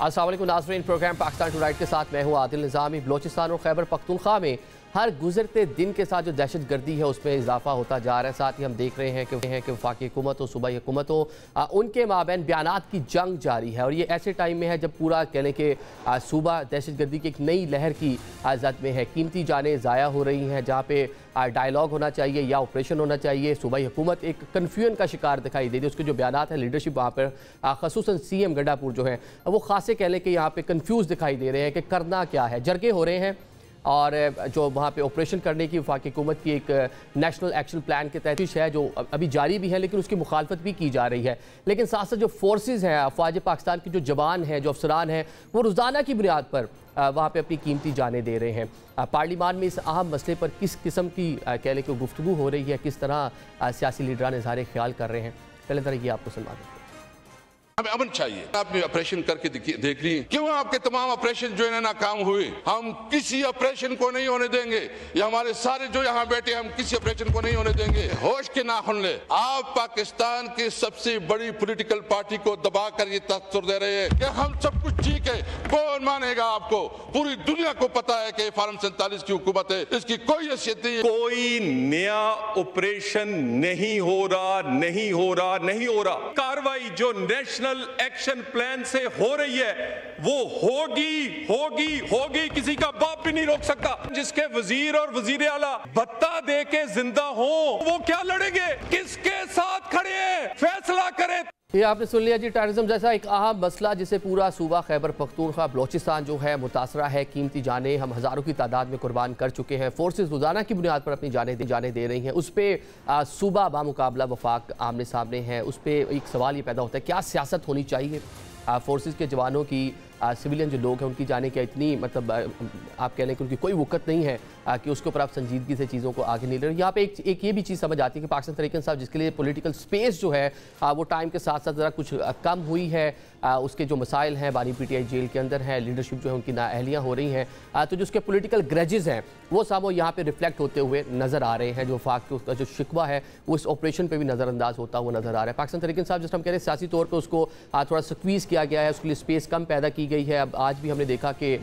अस्सलाम वालेकुम नाज़रीन, प्रोग्राम पाकिस्तान टुनाइट के साथ मैं हूँ आदिल निज़ामी। बलोचिस्तान और खैबर पख्तूनख्वा में हर गुजरते दिन के साथ जो दहशत गर्दी है उसमें इजाफा होता जा रहा है। साथ ही हम देख रहे हैं कि वफाकी हुकूमत हो, सूबाई हुकूमत हो, उनके माबैन बयानात की जंग जारी है। और ये ऐसे टाइम में है जब पूरा कहने के सूबा दहशत गर्दी की एक नई लहर की जद में है। कीमती जानें ज़ाया हो रही हैं। जहाँ पे डायलॉग होना चाहिए या ऑपरेशन होना चाहिए, सूबाई हुकूमत एक कन्फ्यूजन का शिकार दिखाई दे रही है। उसके जो बयानात है लीडरशिप वहाँ पर खसूसन CM गंडापुर जो है वो खासे कह लें कि यहाँ पे कन्फ्यूज़ दिखाई दे रहे हैं कि करना क्या है। जरगे हो रहे हैं और जो वहाँ पे ऑपरेशन करने की वफाकी हुकूमत की एक नेशनल एक्शन प्लान के तहत है जो अभी जारी भी है, लेकिन उसकी मुखालफत भी की जा रही है। लेकिन साथ साथ जो फोर्सेस हैं, अफवाज पाकिस्तान के जो जवान हैं, जो अफसरान हैं, वो रोज़ाना की बुनियाद पर वहाँ पे अपनी कीमती जानें दे रहे हैं। पार्लिमान में इस अहम मसले पर किस किस्म की कह लें कि गुफ्तगू हो रही है, किस तरह सियासी लीडरान इज़हार ख्याल कर रहे हैं, पहले तरह ये आपको सुनवा दें। हमें अमन चाहिए। आपने ऑपरेशन करके देख ली, क्यों आपके तमाम ऑपरेशन जो है नाकाम हुए? हम किसी ऑपरेशन को नहीं होने देंगे। ये हमारे सारे जो यहाँ बैठे, हम किसी ऑपरेशन को नहीं होने देंगे। होश के नाखून ले। आप पाकिस्तान की सबसे बड़ी पॉलिटिकल पार्टी को दबा कर ये तस्वीर दे रहे हैं कि हम सब कुछ ठीक है। कौन मानेगा आपको? पूरी दुनिया को पता है कि फार्म 47 की हुकूमत है, इसकी कोई हैसियत नहीं है। कोई नया ऑपरेशन नहीं हो रहा। कार्रवाई जो नेशनल एक्शन प्लान से हो रही है वो होगी। किसी का बाप भी नहीं रोक सकता। जिसके वजीर और वजीर आला भत्ता दे के जिंदा हो, वो क्या लड़ेंगे? किसके साथ खड़े हैं? फैसला करें। ये आपने सुन लिया जी, टेररिज्म जैसा एक अहम मसला जिसे पूरा सूबा खैबर पख्तूनख्वा बलोचिस्तान जो है मुतासरा है। कीमती जानें हम हज़ारों की तादाद में कुर्बान कर चुके हैं। फोर्सेस रोज़ाना की बुनियाद पर अपनी जानें दे रही हैं। उस पर सूबा बामुकाबला वफाक आमने सामने है। उस पर एक सवाल ये पैदा होता है, क्या सियासत होनी चाहिए? फोर्सेस के जवानों की, सिविलियन जो लोग हैं उनकी जाने क्या इतनी मतलब आप कह लें कि उनकी कोई वक़्त नहीं है कि उसके ऊपर आप संजीदगी से चीज़ों को आगे नहीं ले रहे। यहाँ पे एक ये भी चीज़ समझ आती है कि पाकिस्तान तहरीक इंसाफ जिसके लिए पॉलिटिकल स्पेस जो है वो टाइम के साथ साथ ज़रा कुछ कम हुई है। उसके जो मसाइल हैं, बानी PTI जेल के अंदर है, लीडरशिप जो है उनकी नाअहलियाँ हो रही हैं, तो जो उसके पॉलिटिकल ग्रजेस हैं वो सब वो यहाँ पे रिफ्लेक्ट होते हुए नज़र आ रहे हैं। जो वफाक उसका जो शिकवा है वो इस ऑपरेशन पे भी नज़रअंदाज होता हुआ नज़र आ रहा है। पाकिस्तान तहरीक इंसाफ जिस हम कह रहे हैं सियासी तौर पर उसको थोड़ा स्क्वीज़ किया गया है, उसके लिए स्पेस कम पैदा की गई है। अब आज भी हमने देखा कि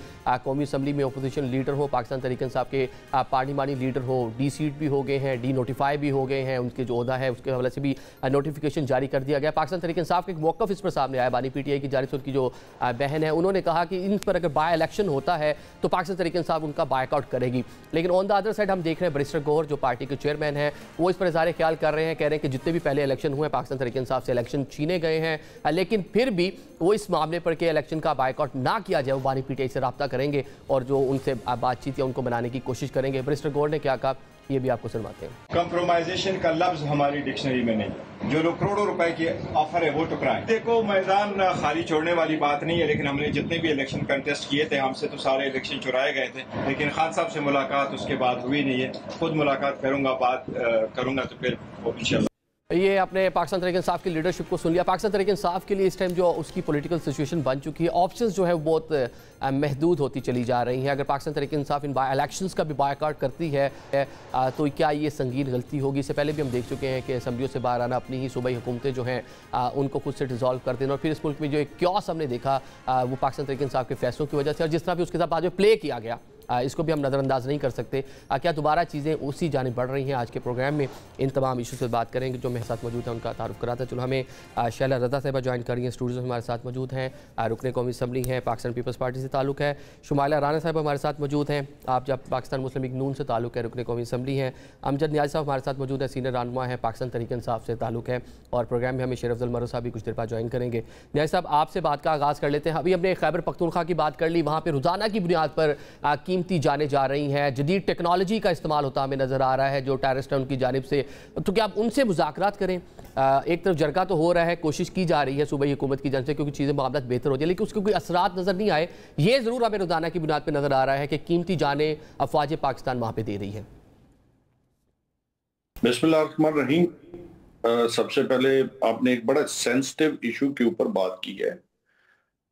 कौमी असम्बली में अपोजिशन लीडर हो, पाकिस्तान तहरीक इंसाफ के पार्लिमानी लीडर हो, D-सीट भी हो गए हैं, D-नोटिफाई भी हो गए हैं, उनके जो ओहदा है उसके हवाले से भी नोटिफिकेशन जारी कर दिया गया। पाकिस्तान तहरीक इंसाफ का एक मौक़िफ़ इस पर सामने आया। बानी PTI की जानिब से उनकी जो बहन है उन्होंने कहा कि इन पर अगर बाय इलेक्शन होता है तो पाकिस्तान तहरीक इंसाफ उनका बायकआउट करेगी। लेकिन ऑन द अदर साइड हम देख रहे हैं बैरिस्टर गौहर जो पार्टी के चेयरमैन हैं वो इस पर इज़हार ख्याल कर रहे हैं, कह रहे हैं कि जितने भी पहले इलेक्शन हुए पाकिस्तान तहरीक इंसाफ से इलेक्शन छीने गए हैं, लेकिन फिर भी वो इस मामले पर कि इलेक्शन का बायकआउट ना किया जाए वो बानी PTI से रब्ता करेंगे और जो उनसे बातचीत या उनको बनाने की कोशिश करेंगे। बैरिस्टर गौहर ने क्या कहा ये भी आपको सुनवाते हैं। कंप्रोमाइजेशन का लफ्ज हमारी डिक्शनरी में नहीं। जो लोग करोड़ों रुपए की ऑफर है वो टुकराएं। देखो, मैदान खाली छोड़ने वाली बात नहीं है, लेकिन हमने जितने भी इलेक्शन कंटेस्ट किए थे हमसे तो सारे इलेक्शन चुराए गए थे, लेकिन खान साहब से मुलाकात उसके बाद हुई नहीं है। खुद मुलाकात करूंगा, बात करूंगा तो फिर इंशाल्लाह। ये अपने पाकिस्तान तहरीक इंसाफ की लीडरशिप को सुन लिया। पाकिस्तान तहरीक इंसाफ के लिए इस टाइम जो उसकी पॉलिटिकल सिचुएशन बन चुकी है, ऑप्शंस जो है वो बहुत महदूद होती चली जा रही हैं। अगर Pakistan Tehreek Insaf in by elections का भी बायकॉट करती है तो क्या ये संगीन गलती होगी? इससे पहले भी हम देख चुके हैं कि असम्बलियों से बाहर आना, अपनी ही सूबाई हुकूमतें जो हैं उनको खुद से डिसॉल्व कर देना, और फिर इस मुल्क में जो एक क्योस हमने देखा वो पाकिस्तान तहरीक इंसाफ के फैसलों की वजह से, और जिस तरह भी उसके साथ बाद में प्ले किया गया इसको भी हम नज़रअंदाज नहीं कर सकते। क्या दोबारा चीज़ें उसी जानिब बढ़ रही हैं? आज के प्रोग्राम में इन तमाम इशू से बात करेंगे। जो मेरे साथ मौजूद हैं उनका तारुफ कराता चलो। हमें शैला रज़ा साहिबा ज्वाइन कर रही हैं, स्टूडियो में हमारे साथ मौजूद हैं। रुकने कौमी असम्बली हैं, पाकिस्तान पीपल्स पार्टी से ताल्लुक़ है। शुमाइला राना साहिबा हमारे साथ मौजूद हैं, आप जब पाकिस्तान मुस्लिम लीग नून से ताल्लुक़ है, रुकने कौमी असम्बली हैं। अमजद नियाज़ साहब हमारे साथ मौजूद है, सीनियर रहनुमा है, पाकिस्तान तहरीक इंसाफ से ताल्लुक़ है। और प्रोग्राम में हमें शेर अफजल मरो साहब भी कुछ देर बाद ज्वाइन करेंगे। नियाज़ साहब, आपसे बात का आगाज़ कर लेते हैं। अभी हमने खैबर पख्तूनख्वा की बात कर ली, वहाँ पर रोज़ाना की बुनियाद पर कीमती जाने जा रही हैं, जदीद टेक्नोलॉजी का इस्तेमाल होता हमें नज़र आ रहा है जो टेररिस्ट हैं उनकी जानिब से, तो क्या आप उनसे मुज़ाकरात करें? एक तरफ जरगा तो हो रहा है, कोशिश की जा रही है सूबाई हुकूमत की जानिब से क्योंकि चीज़ें मामलात बेहतर हो जाए, लेकिन उसके कोई असरात नज़र नहीं आए। ये ज़रूर हमें रोज़ाना की बुनियाद पर नज़र आ रहा है कि कीमती जानें अफवाज पाकिस्तान वहाँ पर दे रही है। बिस्मिल्लाहिर्रहमानिर्रहीम। सबसे पहले आपने एक बड़ा सेंसिटिव इशू के ऊपर बात की है।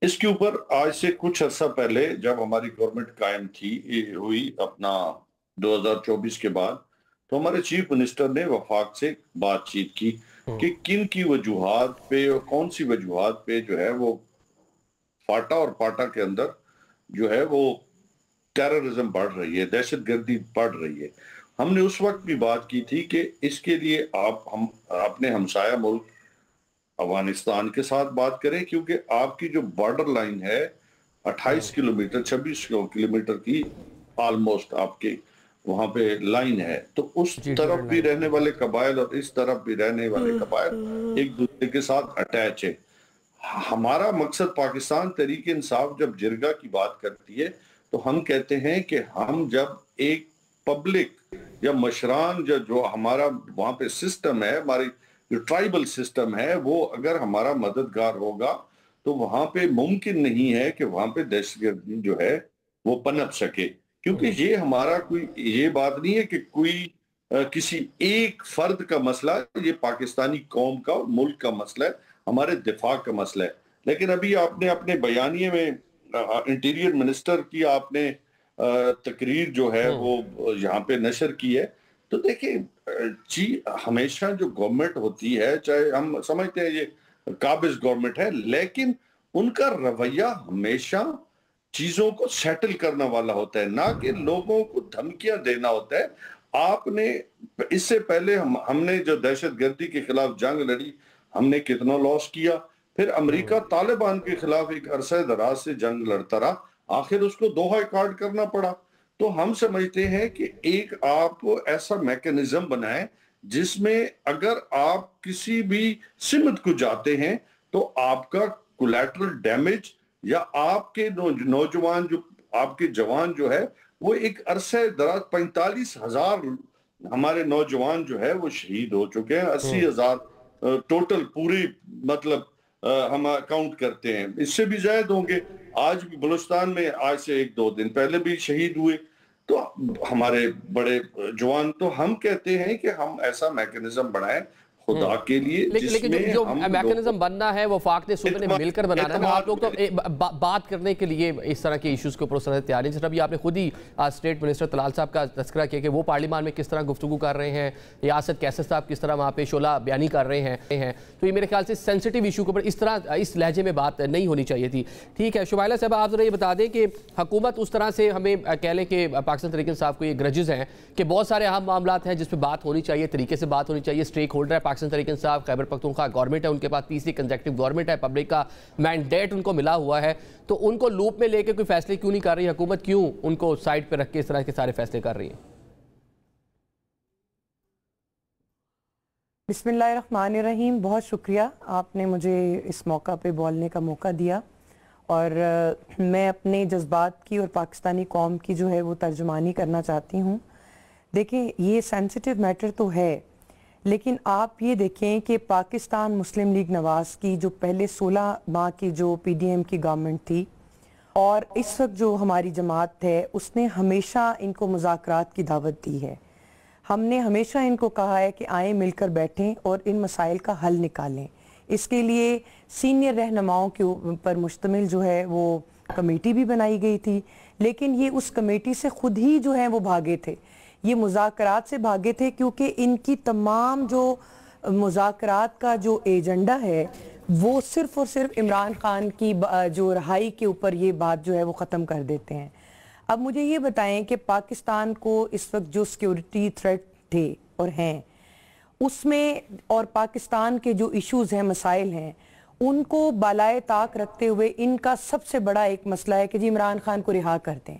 इसके ऊपर आज से कुछ अर्सा पहले जब हमारी गवर्नमेंट कायम हुई अपना 2024 के बाद, तो हमारे चीफ मिनिस्टर ने वफाक से बातचीत की कि किन की वजूहात पे और कौन सी वजूहात पे जो है वो पाटा और पाटा के अंदर जो है वो टेररिज्म बढ़ रही है, दहशत गर्दी बढ़ रही है। हमने उस वक्त भी बात की थी कि इसके लिए हम अपने हमसाया मुल्क अफगानिस्तान के साथ बात करें, क्योंकि आपकी जो बॉर्डर लाइन है 28 किलोमीटर 26 किलोमीटर की ऑलमोस्ट आपके वहां पे लाइन है, तो उस तरफ भी रहने वाले कबाइल और इस तरफ भी रहने वाले कबाइल एक दूसरे के साथ अटैच है। हमारा मकसद पाकिस्तान तहरीक इंसाफ जब जिरगा की बात करती है तो हम कहते हैं कि हम जब एक पब्लिक या मशरान जो हमारा वहां पे सिस्टम है, हमारी जो ट्राइबल सिस्टम है, वो अगर हमारा मददगार होगा तो वहां पे मुमकिन नहीं है कि वहां पे दहशतगर्दी जो है वो पनप सके। क्योंकि ये हमारा कोई ये बात नहीं है कि कोई किसी एक फर्द का मसला, ये पाकिस्तानी कौम का और मुल्क का मसला है, हमारे दिफा का मसला है। लेकिन अभी आपने अपने बयानिए में इंटीरियर मिनिस्टर की आपने तकरीर जो है वो यहाँ पे नशर की है, तो देखिए जी हमेशा जो गवर्नमेंट होती है, चाहे हम समझते हैं ये काबिज गवर्नमेंट है, लेकिन उनका रवैया हमेशा चीजों को सेटल करने वाला होता है, ना कि लोगों को धमकियां देना होता है। आपने इससे पहले हमने जो दहशतगर्दी के खिलाफ जंग लड़ी, हमने कितना लॉस किया, फिर अमेरिका तालिबान के खिलाफ एक अरसे दराज से जंग लड़ता रहा, आखिर उसको दोहा कार्ड करना पड़ा। तो हम समझते हैं कि एक आप ऐसा मैकेनिज्म बनाएं जिसमें अगर आप किसी भी सिमत को जाते हैं तो आपका कोलैटरल डैमेज या आपके नौजवान जो आपके जवान जो है वो एक अरसे दराज 45,000 हमारे नौजवान जो है वो शहीद हो चुके हैं, 80,000 टोटल पूरी मतलब हम काउंट करते हैं, इससे भी ज्यादा होंगे। आज भी बलूचिस्तान में आज से 1-2 दिन पहले भी शहीद हुए तो हमारे बड़े जवान। तो हम कहते हैं कि हम ऐसा मैकेनिज्म बनाएं खुदा के लिए, लेकिन जो मैकेनिज्म बनना है वो फाक ने सूबे ने मिलकर बनाना है। आप लोग तो बात करने के लिए इस तरह के इश्यूज के ऊपर तैयार हैं। अभी आपने खुद ही स्टेट मिनिस्टर तलाल साहब का तस्करा किया कि वो पार्लियामान में किस तरह गुफ्तगू कर रहे हैं, यासर कैसर साहब किस तरह वहाँ पे शोला बयानी कर रहे हैं। तो ये मेरे ख्याल से सेंसिटिव इशू के ऊपर इस तरह इस लहजे में बात नहीं होनी चाहिए थी। ठीक है शुमाइला साहब, आप जरा ये बता दें कि हुकूमत उस तरह से हमें कह लें कि पाकिस्तान तहरीक इंसाफ को ये ग्रजेस हैं कि बहुत सारे अहम मामला हैं जिस पर बात होनी चाहिए, तरीके से बात होनी चाहिए, स्टेक होल्डर है पाकिस्तान तहरीक इंसाफ, खैबर पख्तूनख्वा गवर्नमेंट है, उनके पास तीसरी कंसेक्टिव गवर्नमेंट है, पब्लिक का मैंडेट उनको मिला हुआ है, तो उनको लूप में लेके कोई फैसले क्यों नहीं कर रही हुकूमत, क्यों उनको साइड पे रख के इस तरह के सारे फैसले कर रही है? बिस्मिल्लाहिर्रहमानिर्रहीम, बहुत शुक्रिया आपने मुझे इस मौका पे बोलने का मौका दिया और मैं अपने जज्बात की और पाकिस्तानी कौम की जो है वो तर्जुमानी करना चाहती हूँ। देखिए ये सेंसिटिव मैटर तो है, लेकिन आप ये देखें कि पाकिस्तान मुस्लिम लीग नवाज की जो पहले 16 माह की जो PDM की गवर्नमेंट थी और इस वक्त जो हमारी जमात है उसने हमेशा इनको मुज़ाकरात की दावत दी है। हमने हमेशा इनको कहा है कि आए मिलकर बैठें और इन मसाइल का हल निकालें। इसके लिए सीनियर रहनुमाओं के ऊपर मुश्तमिल जो है वो कमेटी भी बनाई गई थी, लेकिन ये उस कमेटी से खुद ही जो है वो भागे थे, ये मुज़ाकरात से भागे थे, क्योंकि इनकी तमाम जो मुज़ाकरात का जो एजेंडा है वो सिर्फ और सिर्फ इमरान खान की जो रहाई के ऊपर ये बात जो है वो ख़त्म कर देते हैं। अब मुझे ये बताएं कि पाकिस्तान को इस वक्त जो सिक्योरिटी थ्रेट थे और हैं उसमें और पाकिस्तान के जो इश्यूज़ हैं, मसाइल हैं, उनको बालाए ताक रखते हुए इनका सबसे बड़ा एक मसला है कि जी इमरान खान को रिहा कर दें।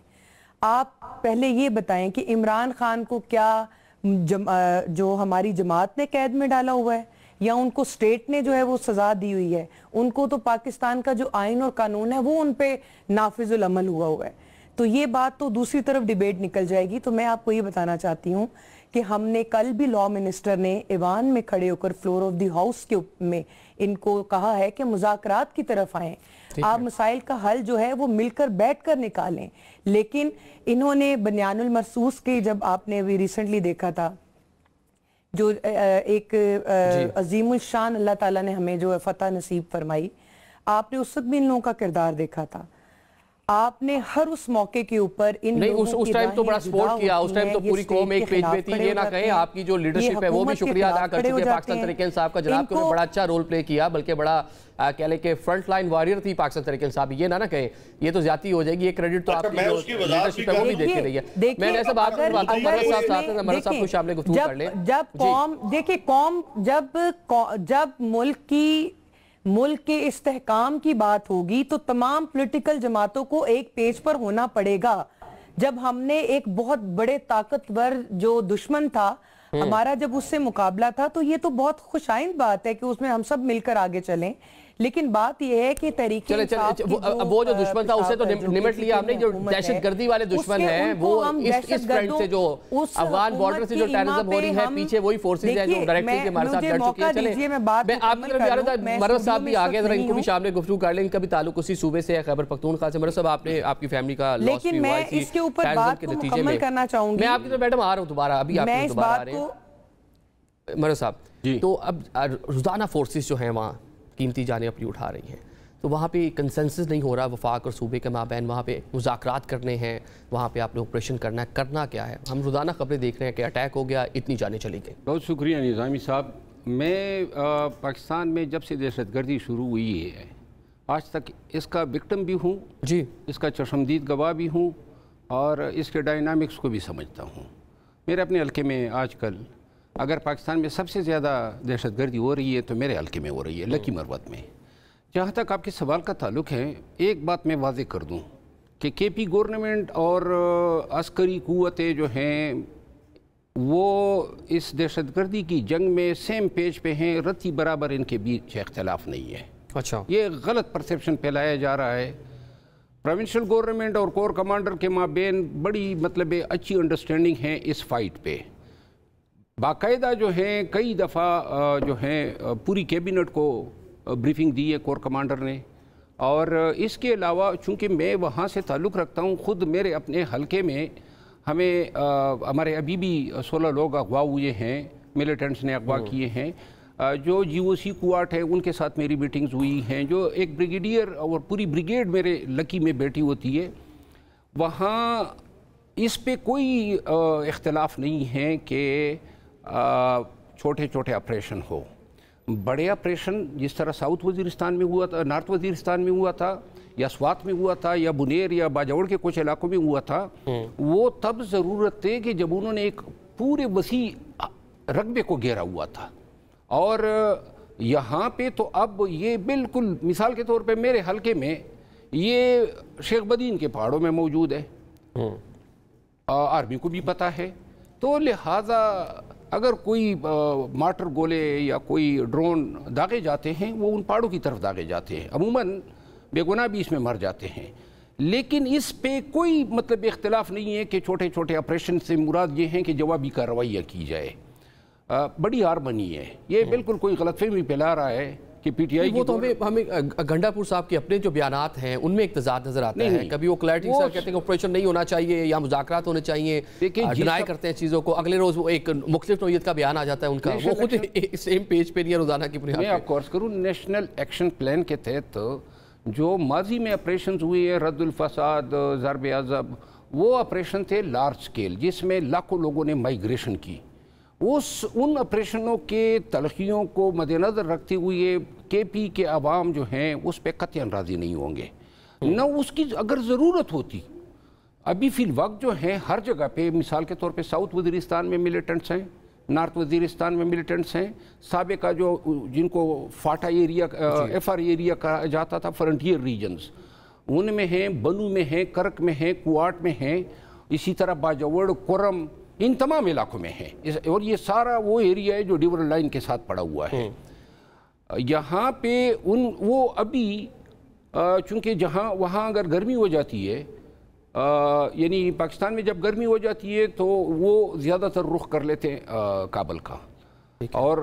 आप पहले ये बताएं कि इमरान खान को क्या जो हमारी जमात ने कैद में डाला हुआ है या उनको स्टेट ने जो है वो सजा दी हुई है? उनको तो पाकिस्तान का जो आइन और कानून है वो उन पे नाफिजुल अमल हुआ है। तो ये बात तो दूसरी तरफ डिबेट निकल जाएगी। तो मैं आपको ये बताना चाहती हूँ कि हमने कल भी लॉ मिनिस्टर ने ईवान में खड़े होकर फ्लोर ऑफ द हाउस के में इनको कहा है कि मुज़ाकरात की तरफ आएं, आप मसाइल का हल जो है वो मिलकर बैठकर निकालें। लेकिन इन्होंने बनियानुल मरसूस के, जब आपने अभी रिसेंटली देखा था जो एक अजीमुल शान अल्लाह ताला ने हमें जो फतह नसीब फरमाई, आपने उस वक्त भी इन लोगों का किरदार देखा था। आपने हर उस मौके के ऊपर इन नहीं, लोगों उस टाइम तो बड़ा सपोर्ट किया, उस टाइम तो पूरी कौम एक पेज पे थी। ये ना कहें आपकी जो लीडरशिप है वो भी शुक्रिया अदा कर चुके हैं पाकिस्तान तहरीक इंसाफ का, जनाब ने बड़ा अच्छा रोल प्ले किया, बल्कि बड़ा कह ले कि फ्रंट लाइन वॉरियर थी पाकिस्तान तहरीक इंसाफ। ये ना कहें, ये तो ज्यादा हो जाएगी, ये क्रेडिट तो आपकी लीडरशिप है वो भी देती रही है। मैं ऐसा बात कर रहा हूं, मरद साहब साथ हैं, मरद साहब को शामिल गुफ्तगू कर लें। जब कौम देखिए, कौम जब मुल्क के इस्तेहकाम की बात होगी तो तमाम पॉलिटिकल जमातों को एक पेज पर होना पड़ेगा। जब हमने एक बहुत बड़े ताकतवर जो दुश्मन था हमारा, जब उससे मुकाबला था, तो ये तो बहुत खुशाइंद बात है कि उसमें हम सब मिलकर आगे चलें। लेकिन बात यह है कि तरीके वो जो दुश्मन था उससे तो निमट लिया हमने, जो दहशतगर्दी वाले दुश्मन हैं वो इस फ्रंट से जो अफगान बॉर्डर से जो टेररिज्म हो रही है पीछे वही फोर्सेज हैं जो डायरेक्टली के हमारे साथ लड़ चुकी हैं। चले मैं आपकी तरफ जा रहा था, मरद साहब भी आगे, जरा इनको भी शामिल गुफ्तगू कर लें। इनका भी ताल्लुक उसी सूबे से है, खैबर पख्तूनख्वा से। मरद साहब, आपने आपकी फैमिली का लॉस भी हुआ है इसके ऊपर बात को मुकम्मल करना चाहूंगी। मैं आपकी तरफ मैडम आ रहा हूँ दोबारा, अभी आप दोबारा आ रहे हैं मरद साहब। तो अब रोजाना फोर्सेस जो हैं वहाँ कीमती जानें अपनी उठा रही हैं, तो वहाँ पे कंसेंसस नहीं हो रहा वफाक और सूबे के माबैन। वहाँ पे मुज़ाकरात करने हैं, वहाँ पे आपने ऑपरेशन करना है, करना क्या है? हम रोज़ाना खबरें देख रहे हैं कि अटैक हो गया, इतनी जानें चली गई। बहुत शुक्रिया निज़ामी साहब। मैं पाकिस्तान में जब से दहशतगर्दी शुरू हुई है आज तक इसका विक्टिम भी हूँ जी, इसका चश्मदीद गवाह भी हूँ और इसके डायनामिक्स को भी समझता हूँ। मेरे अपने हल्के में आजकल अगर पाकिस्तान में सबसे ज़्यादा दहशतगर्दी हो रही है तो मेरे हल्के में हो रही है, लकी मरवत में। जहाँ तक आपके सवाल का ताल्लुक है, एक बात मैं वाज़ेह कर दूँ कि केपी गवर्नमेंट और अस्करी क़ुव्वतें जो हैं वो इस दहशतगर्दी की जंग में सेम पेज पे हैं, रत्ती बराबर इनके बीच इख्तिलाफ नहीं है। अच्छा, ये गलत परसेप्शन फैलाया जा रहा है। प्रोविंशियल गवर्नमेंट और कोर कमांडर के माबेन बड़ी मतलब अच्छी अंडरस्टैंडिंग है इस फाइट पे। बाकायदा जो है कई दफ़ा जो है पूरी कैबिनेट को ब्रीफिंग दी है कोर कमांडर ने। और इसके अलावा चूँकि मैं वहाँ से ताल्लुक़ रखता हूँ, ख़ुद मेरे अपने हलके में हमें हमारे अभी भी 16 लोग अगवा हुए हैं, मिलिटेंट्स ने अगवा किए हैं। जो GOC क्वार्ट है उनके साथ मेरी मीटिंग्स हुई हैं। जो एक ब्रिगेडियर और पूरी ब्रिगेड मेरे लकी में बैठी होती है, वहाँ इस पे कोई इख्तिलाफ नहीं है कि छोटे छोटे ऑपरेशन हो। बड़े ऑपरेशन जिस तरह साउथ वजीरिस्तान में हुआ था, नॉर्थ वजीरिस्तान में हुआ था, या स्वात में हुआ था, या बुनेर या बाजावड़ के कुछ इलाकों में हुआ था, वो तब ज़रूरत थी कि जब उन्होंने एक पूरे वसी रकबे को घेरा हुआ था। और यहाँ पे तो अब ये बिल्कुल मिसाल के तौर पे मेरे हलके में ये शेख बदीन के पहाड़ों में मौजूद है, आर्मी को भी पता है। तो लिहाजा अगर कोई मार्टर गोले या कोई ड्रोन दागे जाते हैं वो उन पहाड़ों की तरफ दागे जाते हैं, अमूमन बेगुनाह भी इसमें मर जाते हैं। लेकिन इस पे कोई मतलब इख्तिलाफ नहीं है कि छोटे छोटे ऑपरेशन से मुराद ये हैं कि जवाबी कार्रवाइयाँ की जाए। बड़ी हार बनी है, ये बिल्कुल कोई गलतफहमी फैला रहा है कि PTI वो तो हमें गंडापुर साहब के अपने जो बयानात हैं उनमें एक तजाद नजर आता है। कभी वो क्लैरिटी सर कहते हैं ऑपरेशन नहीं होना चाहिए या मुज़ाकरात होने चाहिए, डिनाई करते हैं चीज़ों को। अगले रोज वो एक मुख्तलिफ नौइयत का बयान आ जाता है उनका, वो खुद सेम पेज पे नहीं है रोजाना की बुनियाद। मैं आपको अर्ज करूँ, नेशनल एक्शन प्लान के तहत जो माजी में ऑपरेशन हुए हैं, रद्दुल फसाद, ज़रब अज़ब, वो ऑपरेशन थे लार्ज स्केल जिसमें लाखों लोगों ने माइग्रेशन की। उन ऑपरेशनों के तलखियों को मद्देनज़र रखते हुए KP के अवाम जो हैं उस पर कतई राज़ी नहीं होंगे, न उसकी अगर ज़रूरत होती। अभी फ़िल वक्त जो है हर जगह पे, मिसाल के तौर पे साउथ वज़ीरिस्तान में मिलिटेंट्स हैं, नॉर्थ वज़ीरिस्तान में मिलिटेंट्स हैं, साबिका जो जिनको फाटा एरिया FR एरिया कहा जाता था, फ्रंटियर रीजन्स, उनमें हैं, बनू में हैं, करक में हैं, कुआट में हैं, इसी तरह बाजावड़, कुरम, इन तमाम इलाकों में है। और ये सारा वो एरिया है जो डिवर लाइन के साथ पड़ा हुआ है। यहाँ पे वो अभी चूँकि जहाँ वहाँ अगर गर्मी हो जाती है, यानी पाकिस्तान में जब गर्मी हो जाती है तो वो ज़्यादातर रुख कर लेते हैं काबल का, और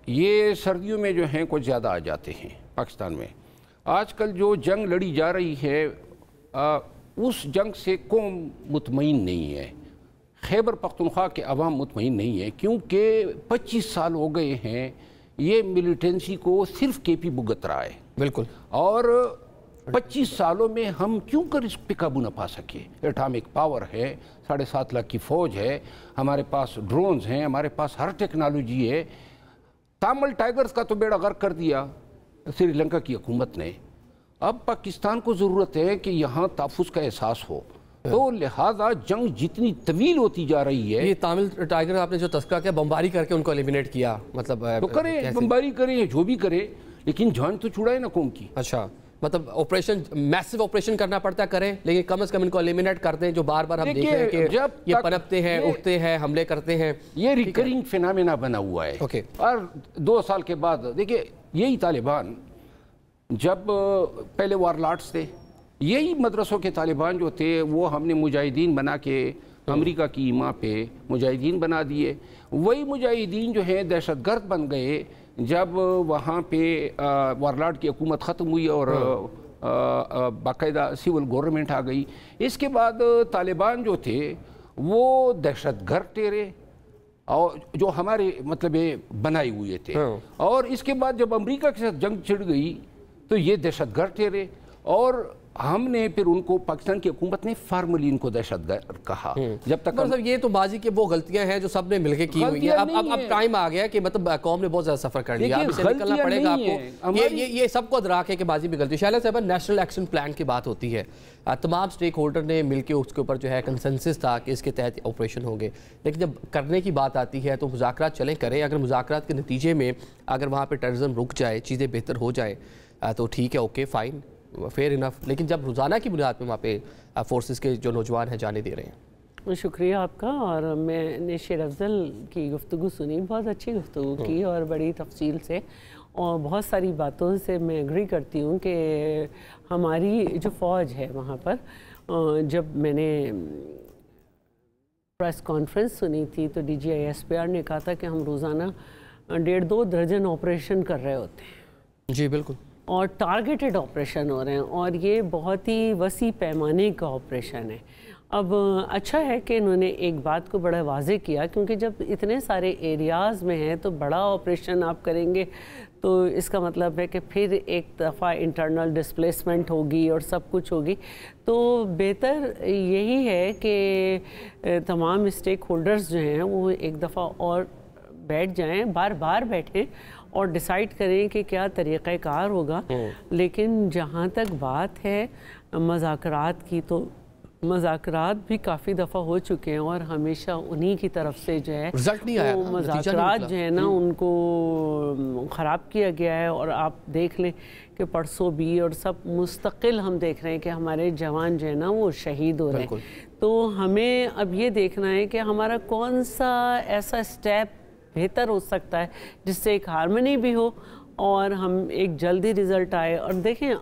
ये सर्दियों में जो हैं कुछ ज़्यादा आ जाते हैं पाकिस्तान में। आजकल जो जंग लड़ी जा रही है उस जंग से कौम मुतमईन नहीं है, खैबर पख्तूनख्वा के अवाम मुतमईन नहीं है, क्योंकि 25 साल हो गए हैं ये मिलिटेंसी को सिर्फ KP भुगत रहा है। बिल्कुल। और 25 सालों में हम क्यों कर इस पे काबू न पा सके? एटॉमिक पावर है, 7.5 लाख की फ़ौज है, हमारे पास ड्रोन्स हैं, हमारे पास हर टेक्नोलॉजी है। तामिल टाइगर्स का तो बेड़ा गर्क कर दिया श्रीलंका की हुकूमत ने। अब पाकिस्तान को ज़रूरत है कि यहाँ तहफ़्फ़ुज़ का एहसास हो, तो लिहाजा जंग जितनी तवील होती जा रही है। ये तामिल टाइगर आपने जो तस्करा किया, बमबारी करके उनको एलिमिनेट किया, मतलब तो करें, बमबारी करें, जो भी करें, लेकिन जान तो छुड़ाए ना कौम की। अच्छा, मतलब ऑपरेशन, मैसिव ऑपरेशन करना पड़ता है, करें, लेकिन कम से कम इनको एलिमिनेट कर दें, जो बार बार हम देख रहे हैं कि जब ये पनपते हैं, उठते हैं, हमले करते हैं। ये रिकरिंग फिनोमेना बना हुआ है। ओके। और 2 साल के बाद देखिए, यही तालिबान जब पहले वारलाट्स थे, यही मदरसों के तालिबान जो थे वो हमने मुजाहिदीन बना के अमेरिका की ईमा पे मुजाहिदीन बना दिए। वही मुजाहिदीन जो हैं दहशतगर्द बन गए जब वहाँ पे वारलाट की हुकूमत ख़त्म हुई और बाकायदा सिविल गवर्नमेंट आ गई। इसके बाद तालिबान जो थे वो दहशतगर्द ठहरे और जो हमारे मतलब ये बनाए हुए थे। और इसके बाद जब अमेरिका के साथ जंग छिड़ गई तो ये दहशतगर्द ठहरे, और हमने फिर उनको, पाकिस्तान की हुकूमत ने फार्मली इनको दहशतगर्द कहा। जब तक मतलब ये तो बाजी के वो गलतियां हैं जो सबने मिलकर की हुई है। अब टाइम आ गया कि मतलब कौम ने बहुत ज़्यादा सफ़र कर लिया, अब इसे निकलना पड़ेगा आपको। ये सबको अदराक है कि बाजी भी गलती। शैला साहब, नेशनल एक्शन प्लान की बात होती है, तमाम स्टेक होल्डर ने मिलकर उसके ऊपर जो है कंसेंसस था कि इसके तहत ऑपरेशन होंगे, लेकिन जब करने की बात आती है तो मुज़ाकरात चलें करें। अगर मुज़ाकरात के नतीजे में अगर वहाँ पर टेररिज्म रुक जाए, चीज़ें बेहतर हो जाए तो ठीक है, ओके फाइन, फेयर इनफ। लेकिन जब रोज़ाना की बुनियाद पे वहाँ पे फोर्सेस के जो नौजवान हैं जाने दे रहे हैं। शुक्रिया आपका। और मैंने शेर अफजल की गुफ्तगू सुनी, बहुत अच्छी गुफ्तगू की और बड़ी तफसील से, और बहुत सारी बातों से मैं एग्री करती हूँ कि हमारी जो फ़ौज है वहाँ पर, जब मैंने प्रेस कॉन्फ्रेंस सुनी थी तो DGISPR ने कहा था कि हम रोज़ाना 1.5-2 दर्जन ऑपरेशन कर रहे होते हैं। जी बिल्कुल। और टारगेटेड ऑपरेशन हो रहे हैं, और ये बहुत ही वसी पैमाने का ऑपरेशन है। अब अच्छा है कि इन्होंने एक बात को बड़ा वाज़ेह किया, क्योंकि जब इतने सारे एरियाज़ में हैं तो बड़ा ऑपरेशन आप करेंगे तो इसका मतलब है कि फिर एक दफ़ा इंटरनल डिस्प्लेसमेंट होगी और सब कुछ होगी। तो बेहतर यही है कि तमाम स्टेक होल्डर्स जो हैं वो एक दफ़ा और बैठ जाएं, बार बार बैठें और डिसाइड करें कि क्या तरीक़ाकार होगा। लेकिन जहाँ तक बात है मज़ाकरात की, तो मज़ाकरात भी काफ़ी दफ़ा हो चुके हैं और हमेशा उन्हीं की तरफ से जो है रिजल्ट नहीं आया, मज़ाकरात जो है ना उनको ख़राब किया गया है। और आप देख लें कि परसों भी और सब मुस्तकिल हम देख रहे हैं कि हमारे जवान जो है ना वो शहीद हो रहे हैं। तो हमें अब ये देखना है कि हमारा कौन सा ऐसा स्टेप बेहतर हो सकता है जिससे एक हार्मनी भी हो और हम एक जल्दी रिज़ल्ट आए। और देखें,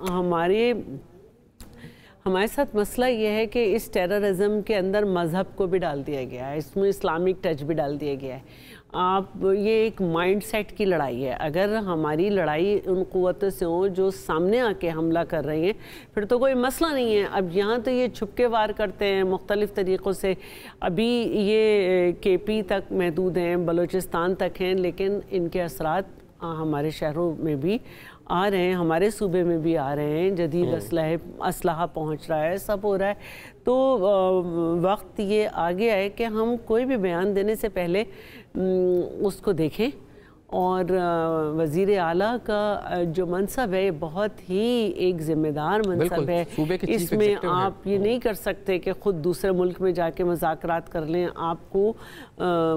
हमारे साथ मसला ये है कि इस टेररिज्म के अंदर मज़हब को भी डाल दिया गया है, इसमें इस्लामिक टच भी डाल दिया गया है। आप, ये एक माइंड सेट की लड़ाई है। अगर हमारी लड़ाई उन क़ुव्वतों से हो जो सामने आके हमला कर रही हैं, फिर तो कोई मसला नहीं है। अब यहाँ तो ये छुपके वार करते हैं मुख्तलिफ़ तरीक़ों से। अभी ये KP तक महदूद हैं, बलूचिस्तान तक हैं, लेकिन इनके असरात हमारे शहरों में भी आ रहे हैं, हमारे सूबे में भी आ रहे हैं। जदीद असलहा पहुँच रहा है, सब हो रहा है। तो वक्त ये आ गया है कि हम कोई भी बयान देने से पहले उसको देखें। और वज़ीर आला का जो मनसब है बहुत ही एक ज़िम्मेदार मनसब है। इसमें आप ये नहीं कर सकते कि ख़ुद दूसरे मुल्क में जाके मज़ाकरात कर लें। आपको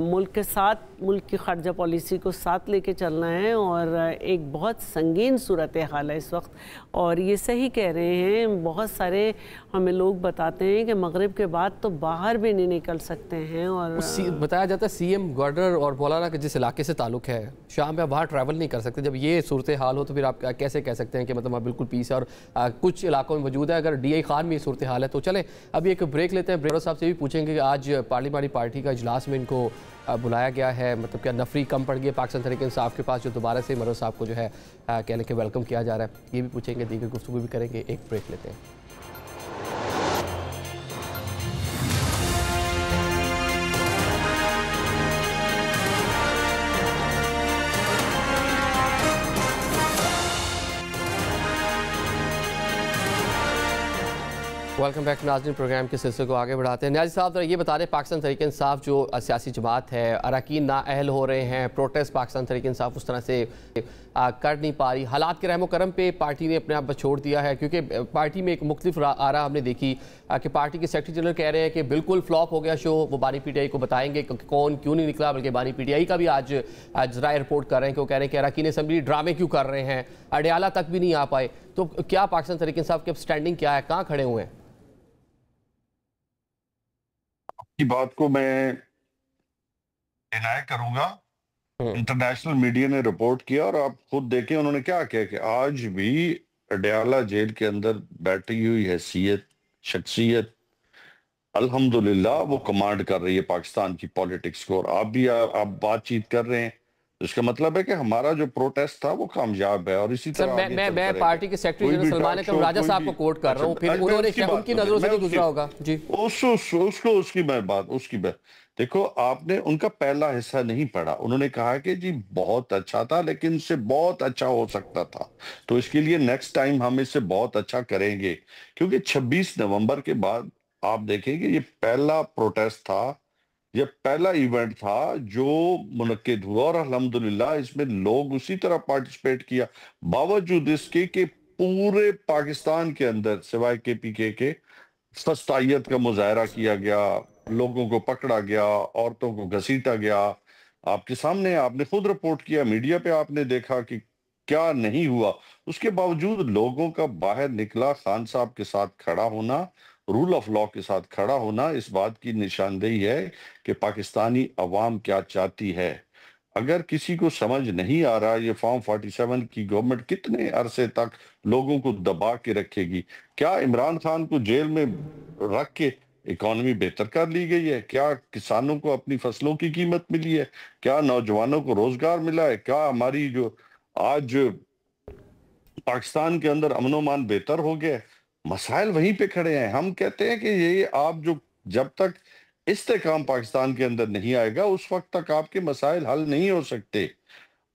मुल्क के साथ, मुल्क की ख़ारजा पॉलिसी को साथ लेके चलना है। और एक बहुत संगीन सूरत हाल है इस वक्त। और ये सही कह रहे हैं, बहुत सारे हमें लोग बताते हैं कि मगरिब के बाद तो बाहर भी नहीं निकल सकते हैं। और बताया जाता है CM गवर्नर और मौलाना के जिस इलाके से ताल्लुक़ है, शाम में बाहर ट्रैवल नहीं कर सकते। जब ये सूरत हाल हो तो फिर आप कैसे कह सकते हैं कि मतलब बिल्कुल पीस है। और कुछ इलाकों में मौजूद है। अगर DI खान में ये सूरत हाल है तो चले अभी एक ब्रेक लेते हैं। ब्रेक साहब से भी पूछेंगे कि आज पार्लिमानी पार्टी का इजलास में इनको बुलाया गया है, मतलब क्या नफरी कम पड़ गई है पाकिस्तान तहरीक इंसाफ के पास, जो दोबारा से मरोज साहब को जो है कहने के वेलकम किया जा रहा है, ये भी पूछेंगे, दीगर गुफ्तगू भी करेंगे। एक ब्रेक लेते हैं। वेलकम बैक नाज़रीन, प्रोग्राम के सिलसिले को आगे बढ़ाते हैं। न्याज़ी साहब ये बता रहे हैं, पाकिस्तान तहरीक इंसाफ जो सियासी जमात है, अरकान नाअहल हो रहे हैं, प्रोटेस्ट पाकिस्तान तहरीक इंसाफ उस तरह से कर नहीं पा रही, हालात के रहमो करम पे पार्टी ने अपने आप पर छोड़ दिया है, क्योंकि पार्टी में एक मुख्तलिफ आरा हमने देखी कि पार्टी के सेक्रेटरी जनरल कह रहे हैं कि बिल्कुल फ्लॉप हो गया शो, वो बानी पीटीआई को बताएंगे कौन क्यों नहीं निकला, बल्कि बानी पीटीआई का भी आज जराए रिपोर्ट कर रहे हैं कि वो कह रहे हैं कि अरकान असम्बली ड्रामे क्यों कर रहे हैं, अडयाला तक भी नहीं आ पाए। तो क्या पाकिस्तान तहरीक इंसाफ की स्टैंडिंग क्या है, कहाँ खड़े हुए हैं? की बात को मैं डिनाई करूंगा। इंटरनेशनल मीडिया ने रिपोर्ट किया और आप खुद देखें उन्होंने क्या किया कि आज भी अडयाला जेल के अंदर बैठी हुई हैसियत शख्सियत अल्हम्दुलिल्लाह वो कमांड कर रही है पाकिस्तान की पॉलिटिक्स को, और आप बातचीत कर रहे हैं, तो इसका मतलब है कि हमारा जो प्रोटेस्ट था वो कामयाब है। और इसी तरह मैं पार्टी के सेक्रेटरी जनरल सलमान अकरम राजा साहब को कोट कर रहा हूं, फिर उन्होंने उनकी नजरों से नहीं गुजरा होगा जी। उसकी बात देखो, आपने उनका पहला हिस्सा नहीं पढ़ा। उन्होंने कहा कि जी बहुत अच्छा था लेकिन इससे बहुत अच्छा हो सकता था, तो इसके लिए नेक्स्ट टाइम हम इससे बहुत अच्छा करेंगे, क्योंकि 26 नवंबर के बाद आप देखेंगे ये पहला प्रोटेस्ट था, ये पहला इवेंट था जो मुनक्किद हुआ, और अल्हम्दुलिल्लाह इसमें लोग उसी तरह पार्टिसिपेट किया, बावजूद इसके कि पूरे पाकिस्तान के अंदर सिवाय केपीके के सस्तायत का मुजाहरा किया गया, लोगों को पकड़ा गया, औरतों को घसीटा गया। आपके सामने आपने खुद रिपोर्ट किया, मीडिया पे आपने देखा कि क्या नहीं हुआ। उसके बावजूद लोगों का बाहर निकला खान साहब के साथ खड़ा होना, रूल ऑफ लॉ के साथ खड़ा होना, इस बात की निशानदेही है कि पाकिस्तानी अवाम क्या चाहती है। अगर किसी को समझ नहीं आ रहा ये फॉर्म 47 की गवर्नमेंट कितने अरसे तक लोगों को दबा के रखेगी, क्या इमरान खान को जेल में रख के इकॉनमी बेहतर कर ली गई है, क्या किसानों को अपनी फसलों की कीमत मिली है, क्या नौजवानों को रोजगार मिला है, क्या हमारी जो आज पाकिस्तान के अंदर अमन-ओ-मान बेहतर हो गया? मसाइल वहीं पे खड़े हैं। हम कहते हैं कि ये आप जो जब तक इस्तेकाम पाकिस्तान के अंदर नहीं आएगा उस वक्त तक आपके मसाइल हल नहीं हो सकते,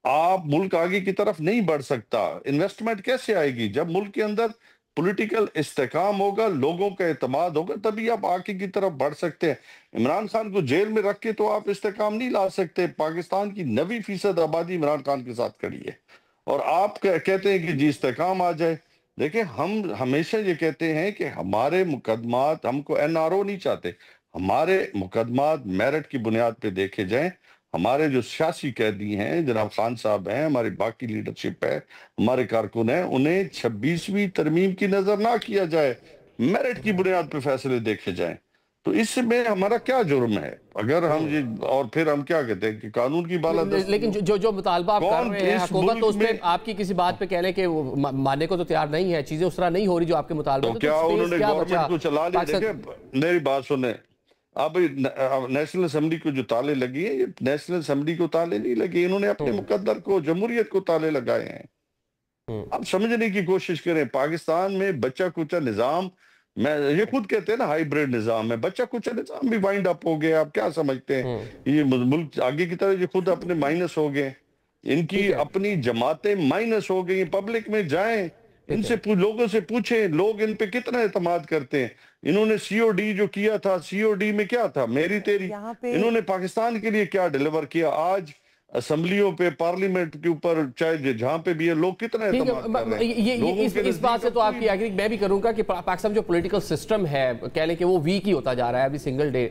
आप मुल्क आगे की तरफ नहीं बढ़ सकता। इन्वेस्टमेंट कैसे आएगी? जब मुल्क के अंदर पॉलिटिकल इस्तेकाम होगा, लोगों का एतमाद होगा, तभी आप आगे की तरफ बढ़ सकते हैं। इमरान खान को जेल में रख के तो आप इस्तेकाम नहीं ला सकते। पाकिस्तान की 90% आबादी इमरान खान के साथ खड़ी है और आप कहते हैं कि जी इस्तेकाम आ जाए। देखिए, हम हमेशा ये कहते हैं कि हमारे मुकदमात, हमको एनआरओ नहीं चाहते, हमारे मुकदमात मेरिट की बुनियाद पे देखे जाएं। हमारे जो सियासी कैदी हैं, जनाब खान साहब हैं, हमारी बाकी लीडरशिप है, हमारे कारकुन हैं, उन्हें 26वीं तरमीम की नजर ना किया जाए, मेरिट की बुनियाद पे फैसले देखे जाएं। तो इसमें हमारा क्या जुर्म है? अगर हम ये, और फिर हम क्या कहते हैं कि कानून की बालादस्ती। लेकिन जो मुतालबा आप कर रहे हैं हुकूमत, तो उसमें आपकी किसी बात पे कह रहे कि वो मानने को तो तैयार नहीं है, चीजें उस तरह नहीं हो रही जो आपके मुतालबा। तो क्या उन्होंने गवर्नमेंट को चला लिया? देखिए, मेरी बात सुने, अब नेशनल असेंबली को जो ताले लगी है, ये नेशनल असेंबली को ताले नहीं लगे, इन्होंने अपने मुकद्दर को, जमहूरियत को ताले लगाए हैं। अब समझने की कोशिश करें, पाकिस्तान में बच्चा कुचा निजाम, मैं ये खुद कहते हैं ना हाइब्रिड निजाम है, बच्चा कुचा निजाम भी वाइंड अप हो गया। आप क्या समझते हैं ये मुल्क आगे की तरफ ये खुद अपने माइनस हो गए, इनकी अपनी जमातें माइनस हो गई। पब्लिक में जाएं, इनसे लोगों से पूछें, लोग इन पे कितना एतमाद करते हैं। इन्होंने सीओडी जो किया था, सीओडी में क्या था, मेरी तेरी, इन्होंने पाकिस्तान के लिए क्या डिलीवर किया? आज असेंबलियों पे, पार्लियामेंट के ऊपर, चाहे जहां पे भी है, लोग कितना एतमाद कर रहे हैं। इस बात से तो आपकी एग्री मैं भी करूंगा कि पाकिस्तान जो पॉलिटिकल सिस्टम है, कह लें कि वो वीक ही होता जा रहा है अभी सिंगल डे।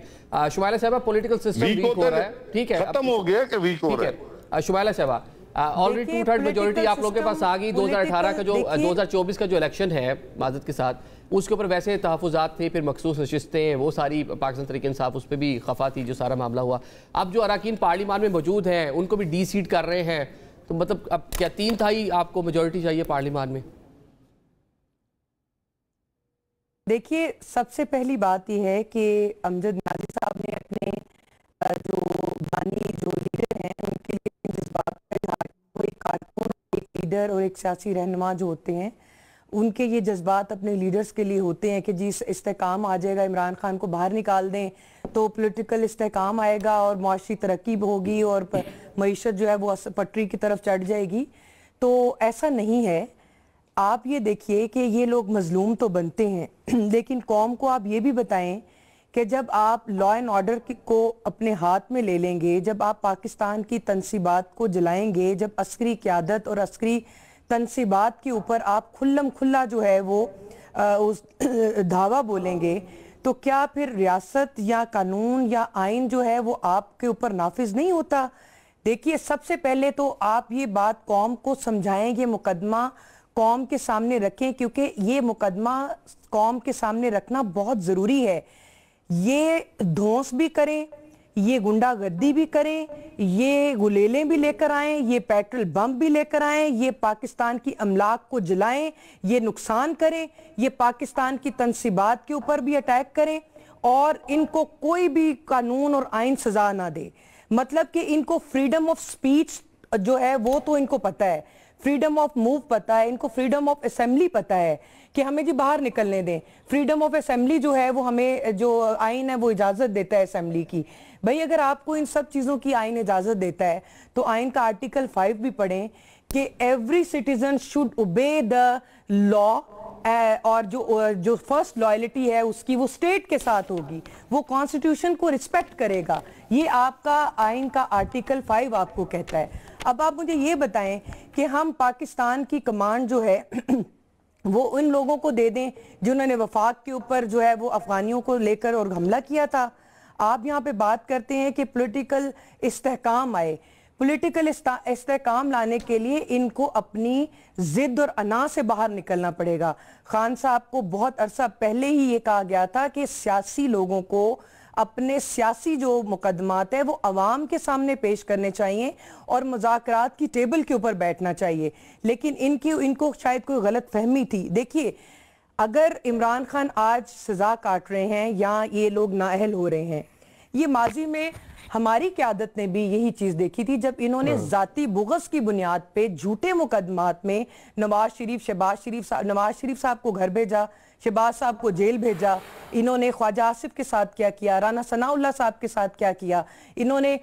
शुमाइला साहबा, पॉलिटिकल सिस्टम वीक हो रहा है, ठीक है, खत्म हो गया कि वीक हो रहा है? शुमाइला साहबा, ऑलरेडी 2/3 मेजोरिटी आप लोगों के पास आ गई। 2018 का जो 2024 का जो इलेक्शन है, माजरत के साथ, उसके ऊपर वैसे तहफ़्फ़ुज़ात थे, फिर मखसूस नशिस्तें, वो सारी पाकिस्तान तहरीक इंसाफ उस पर भी खफा थी जो सारा मामला हुआ। अब जो अरकान पार्लियामान में मौजूद हैं उनको भी डी सीट कर रहे हैं, तो मतलब अब क्या 3/3 आपको मेजोरिटी चाहिए पार्लियामान में? देखिए, सबसे पहली बात यह है कि अमजद नाज़ी साहब ने अपने जो बानी जो लीडर हैं उनके लिए जज्बात का इजहार, वो एक कारकुन, एक लीडर और एक सियासी रहनुमा जो होते हैं, उनके ये जज्बात अपने लीडर्स के लिए होते हैं कि जी इस्तेकाम आ जाएगा, इमरान खान को बाहर निकाल दें तो पॉलिटिकल इस्तेकाम आएगा और मुआशी तरक्की होगी और मईशत जो है वो पटरी की तरफ चढ़ जाएगी। तो ऐसा नहीं है। آپ یہ دیکھیے کہ یہ لوگ مظلوم تو بنتے ہیں لیکن قوم کو آپ یہ بھی بتائیں کہ جب آپ لا اینڈ آرڈر کو اپنے ہاتھ میں لے لیں گے، جب آپ پاکستان کی تنصیبات کو جلائیں گے، جب عسکری قیادت اور عسکری تنصیبات کے اوپر آپ کھلم کھلا جو ہے وہ دھاوا بولیں گے، تو کیا پھر ریاست یا قانون یا آئین جو ہے وہ آپ کے اوپر نافذ نہیں ہوتا؟ دیکھیے، سب سے پہلے تو آپ یہ بات قوم کو سمجھائیں، یہ مقدمہ قوم کے سامنے رکھیں، کیونکہ یہ مقدمہ قوم کے سامنے رکھنا بہت ضروری ہے۔ یہ دھونس بھی کریں، یہ گنڈا گردی بھی کریں، یہ گلیلیں بھی لے کر آئیں، یہ پیٹرول بم بھی لے کر آئیں، یہ پاکستان کی املاک کو جلائیں، یہ نقصان کریں، یہ پاکستان کی تنصیبات کے اوپر بھی اٹیک کریں، اور ان کو کوئی بھی قانون اور آئین سزا نہ دے۔ مطلب کہ ان کو فریڈم آف سپیچ جو ہے وہ تو ان کو پتہ ہے، فریڈم آف موو پتہ ہے، ان کو فریڈم آف اسمبلی پتہ ہے کہ ہمیں جی باہر نکلنے دیں۔ فریڈم آف اسمبلی جو ہے وہ ہمیں جو آئین ہے وہ اجازت دیتا ہے اسمبلی کی۔ بھئی اگر آپ کو ان سب چیزوں کی آئین اجازت دیتا ہے تو آئین کا آرٹیکل 5 بھی پڑھیں کہ every citizen should obey the law, اور جو فرسٹ لائلٹی ہے اس کی وہ اسٹیٹ کے ساتھ ہوگی، وہ کانسٹیٹیوشن کو رسپیکٹ کرے گا۔ یہ آپ کا آئین کا آرٹیکل 5 آپ کو کہتا ہے۔ اب آپ مجھے یہ بتائیں کہ ہم پاکستان کی کمانڈ جو ہے وہ ان لوگوں کو دے دیں جنہوں نے وفاق کے اوپر جو ہے وہ افغانیوں کو لے کر اور حملہ کیا تھا۔ آپ یہاں پہ بات کرتے ہیں کہ پولیٹیکل استحکام آئے۔ پولیٹیکل استحکام لانے کے لیے ان کو اپنی ضد اور انا سے باہر نکلنا پڑے گا۔ خان صاحب کو بہت عرصہ پہلے ہی یہ کہا گیا تھا کہ سیاسی لوگوں کو اپنے سیاسی جو مقدمات ہیں وہ عوام کے سامنے پیش کرنے چاہیے اور مذاکرات کی ٹیبل کے اوپر بیٹھنا چاہیے، لیکن ان کو شاید کوئی غلط فہمی تھی۔ دیکھیے، اگر عمران خان آج سزا کاٹ رہے ہیں یا یہ لوگ نااہل ہو رہے ہیں، یہ ماضی میں ہماری قیادت نے بھی یہی چیز دیکھی تھی جب انہوں نے ذاتی بغض کی بنیاد پہ جھوٹے مقدمات میں نواز شریف صاحب کو گھر بھیجا، شہباز صاحب کو جیل بھیجا، انہوں نے خواجہ آصف کے ساتھ کیا کیا، رانا ثناء اللہ صاحب کے ساتھ کیا کیا، انہوں نے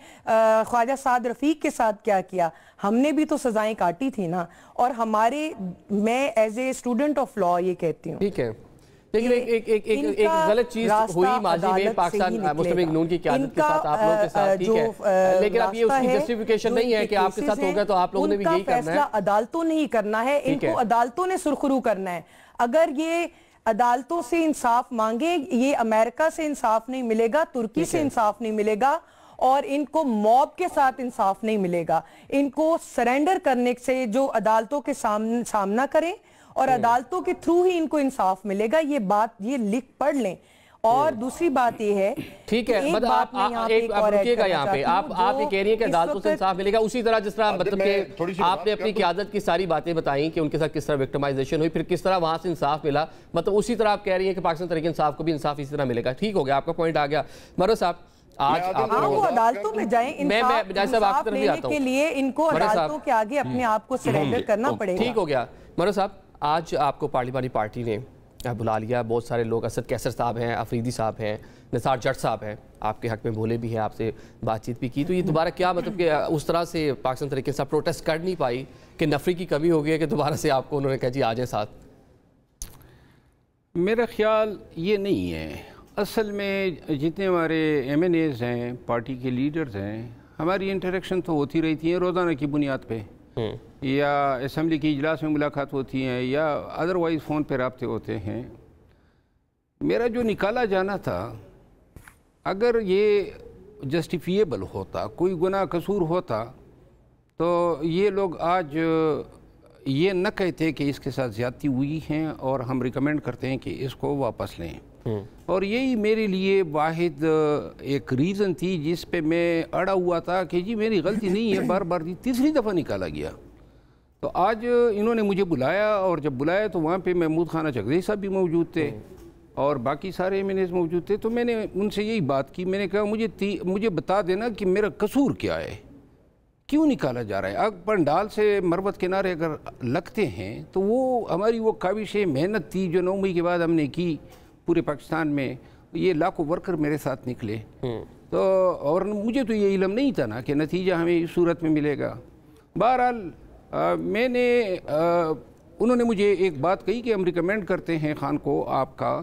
خواجہ سعد رفیق کے ساتھ کیا کیا۔ ہم نے بھی تو سزائیں کاٹی تھی نا، اور میں as a student of law یہ کہتی ہوں۔ ٹھیک ہے، لیکن ایک غلط چیز ہوئی ماضی میں پاکستان مسلم لیگ نون کی قیادت کے ساتھ، آپ لوگوں کے ساتھ، ٹھیک ہے، لیکن اب یہ اس کی جسٹیفیکیشن نہیں ہے کہ آپ کے ساتھ ہوگا تو آپ لوگوں نے بھی یہی کرنا ہے۔ ان کا فیصلہ عدالتوں نے ہی کرنا ہے، ان کو عدالتوں نے سرخرو کرنا ہے۔ اگر یہ عدالتوں سے انصاف مانگے، یہ امریکہ سے انصاف نہیں ملے گا، ترکی سے انصاف نہیں ملے گا، اور ان کو موب کے ساتھ انصاف نہیں ملے گا۔ ان کو سرنڈر کرنے سے جو عدالتوں کے سامنا کریں اور عدالتوں کے تھرو ہی ان کو انصاف ملے گا، یہ لکھ پڑھ لیں۔ اور دوسری بات یہ ہے، ٹھیک ہے، مطلب آپ رکیے گا یہاں پہ، آپ یہ کہہ رہی ہیں کہ عدالتوں سے انصاف ملے گا، اسی طرح جس طرح مطلب کہ آپ نے اپنی قیادت کی ساری باتیں بتائیں کہ ان کے ساتھ کس طرح وکٹمائزیشن ہوئی، پھر کس طرح وہاں سے انصاف ملا، مطلب اسی طرح آپ کہہ رہی ہیں کہ پاکستان تحریک انصاف کو بھی انصاف اسی طرح ملے گا۔ ٹھیک ہو گیا، آپ کا پوائنٹ آ گیا۔ مرو صاحب، آج وہ عدالتوں میں جائیں، انصاف لینے کے لیے ان کو عدالتوں کے آگے اپنے آپ کو سرنڈر کرنا پڑے گا۔ ٹھیک ہو گیا۔ مرو صاحب، آج آپ کو پارلیمانی پارٹی نے بلا لیا، بہت سارے لوگ، اسد کیسر صاحب ہیں، افریدی صاحب ہیں، نثار جٹ صاحب ہیں، آپ کے حق میں بولے بھی ہیں، آپ سے بات چیت بھی کی، تو یہ دوبارہ کیا مطلب کہ اس طرح سے پاکستان تحریک انصاف پروٹیسٹ کر نہیں پائی کہ نفری کی کمی ہو گئی ہے کہ دوبارہ سے آپ کو انہوں نے کہا جی آ جائیں ساتھ؟ میرا خیال یہ نہیں ہے۔ اصل میں جتنے ہمارے ایم این ایز ہیں، پارٹی کے لیڈرز ہیں، ہماری انٹریکشن تو ہوتی رہتی ہیں روزانہ کی بنیاد پہ، یا اسمبلی کی اجلاس میں ملاقات ہوتی ہیں، یا ادروائز فون پہ رابطے ہوتے ہیں۔ میرا جو نکالا جانا تھا، اگر یہ جسٹیفیبل ہوتا، کوئی گناہ قصور ہوتا، تو یہ لوگ آج یہ نہ کہتے کہ اس کے ساتھ زیادتی ہوئی ہیں اور ہم ریکمینڈ کرتے ہیں کہ اس کو واپس لیں۔ اور یہی میرے لیے واحد ایک ریزن تھی جس پہ میں اڑا ہوا تھا کہ جی میری غلطی نہیں ہے، بار بار تیسری دفعہ نکالا گیا۔ تو آج انہوں نے مجھے بلایا، اور جب بلایا تو وہاں پہ محمود خانہ چغدئی صاحب بھی موجود تھے اور باقی سارے ایم این ایز موجود تھے، تو میں نے ان سے یہی بات کی، میں نے کہا مجھے بتا دینا کہ میرا قصور کیا ہے، کیوں نکالا جا رہا ہے۔ اب پنڈال سے مروت کنارے اگر لگتے ہیں تو وہ ہماری وہ کاوش محنت تھی جو 9 مئی کے بعد ہم نے کی پورے پاکستان میں، یہ لاکھوں ورکر میرے ساتھ نکلے، تو اور مجھے تو یہ علم نہیں تھا نا کہ نتیجہ ہمیں اس صورت میں ملے گا۔ بہرحال میں نے انہوں نے مجھے ایک بات کہی کہ ہم ریکمینڈ کرتے ہیں خان کو آپ کا،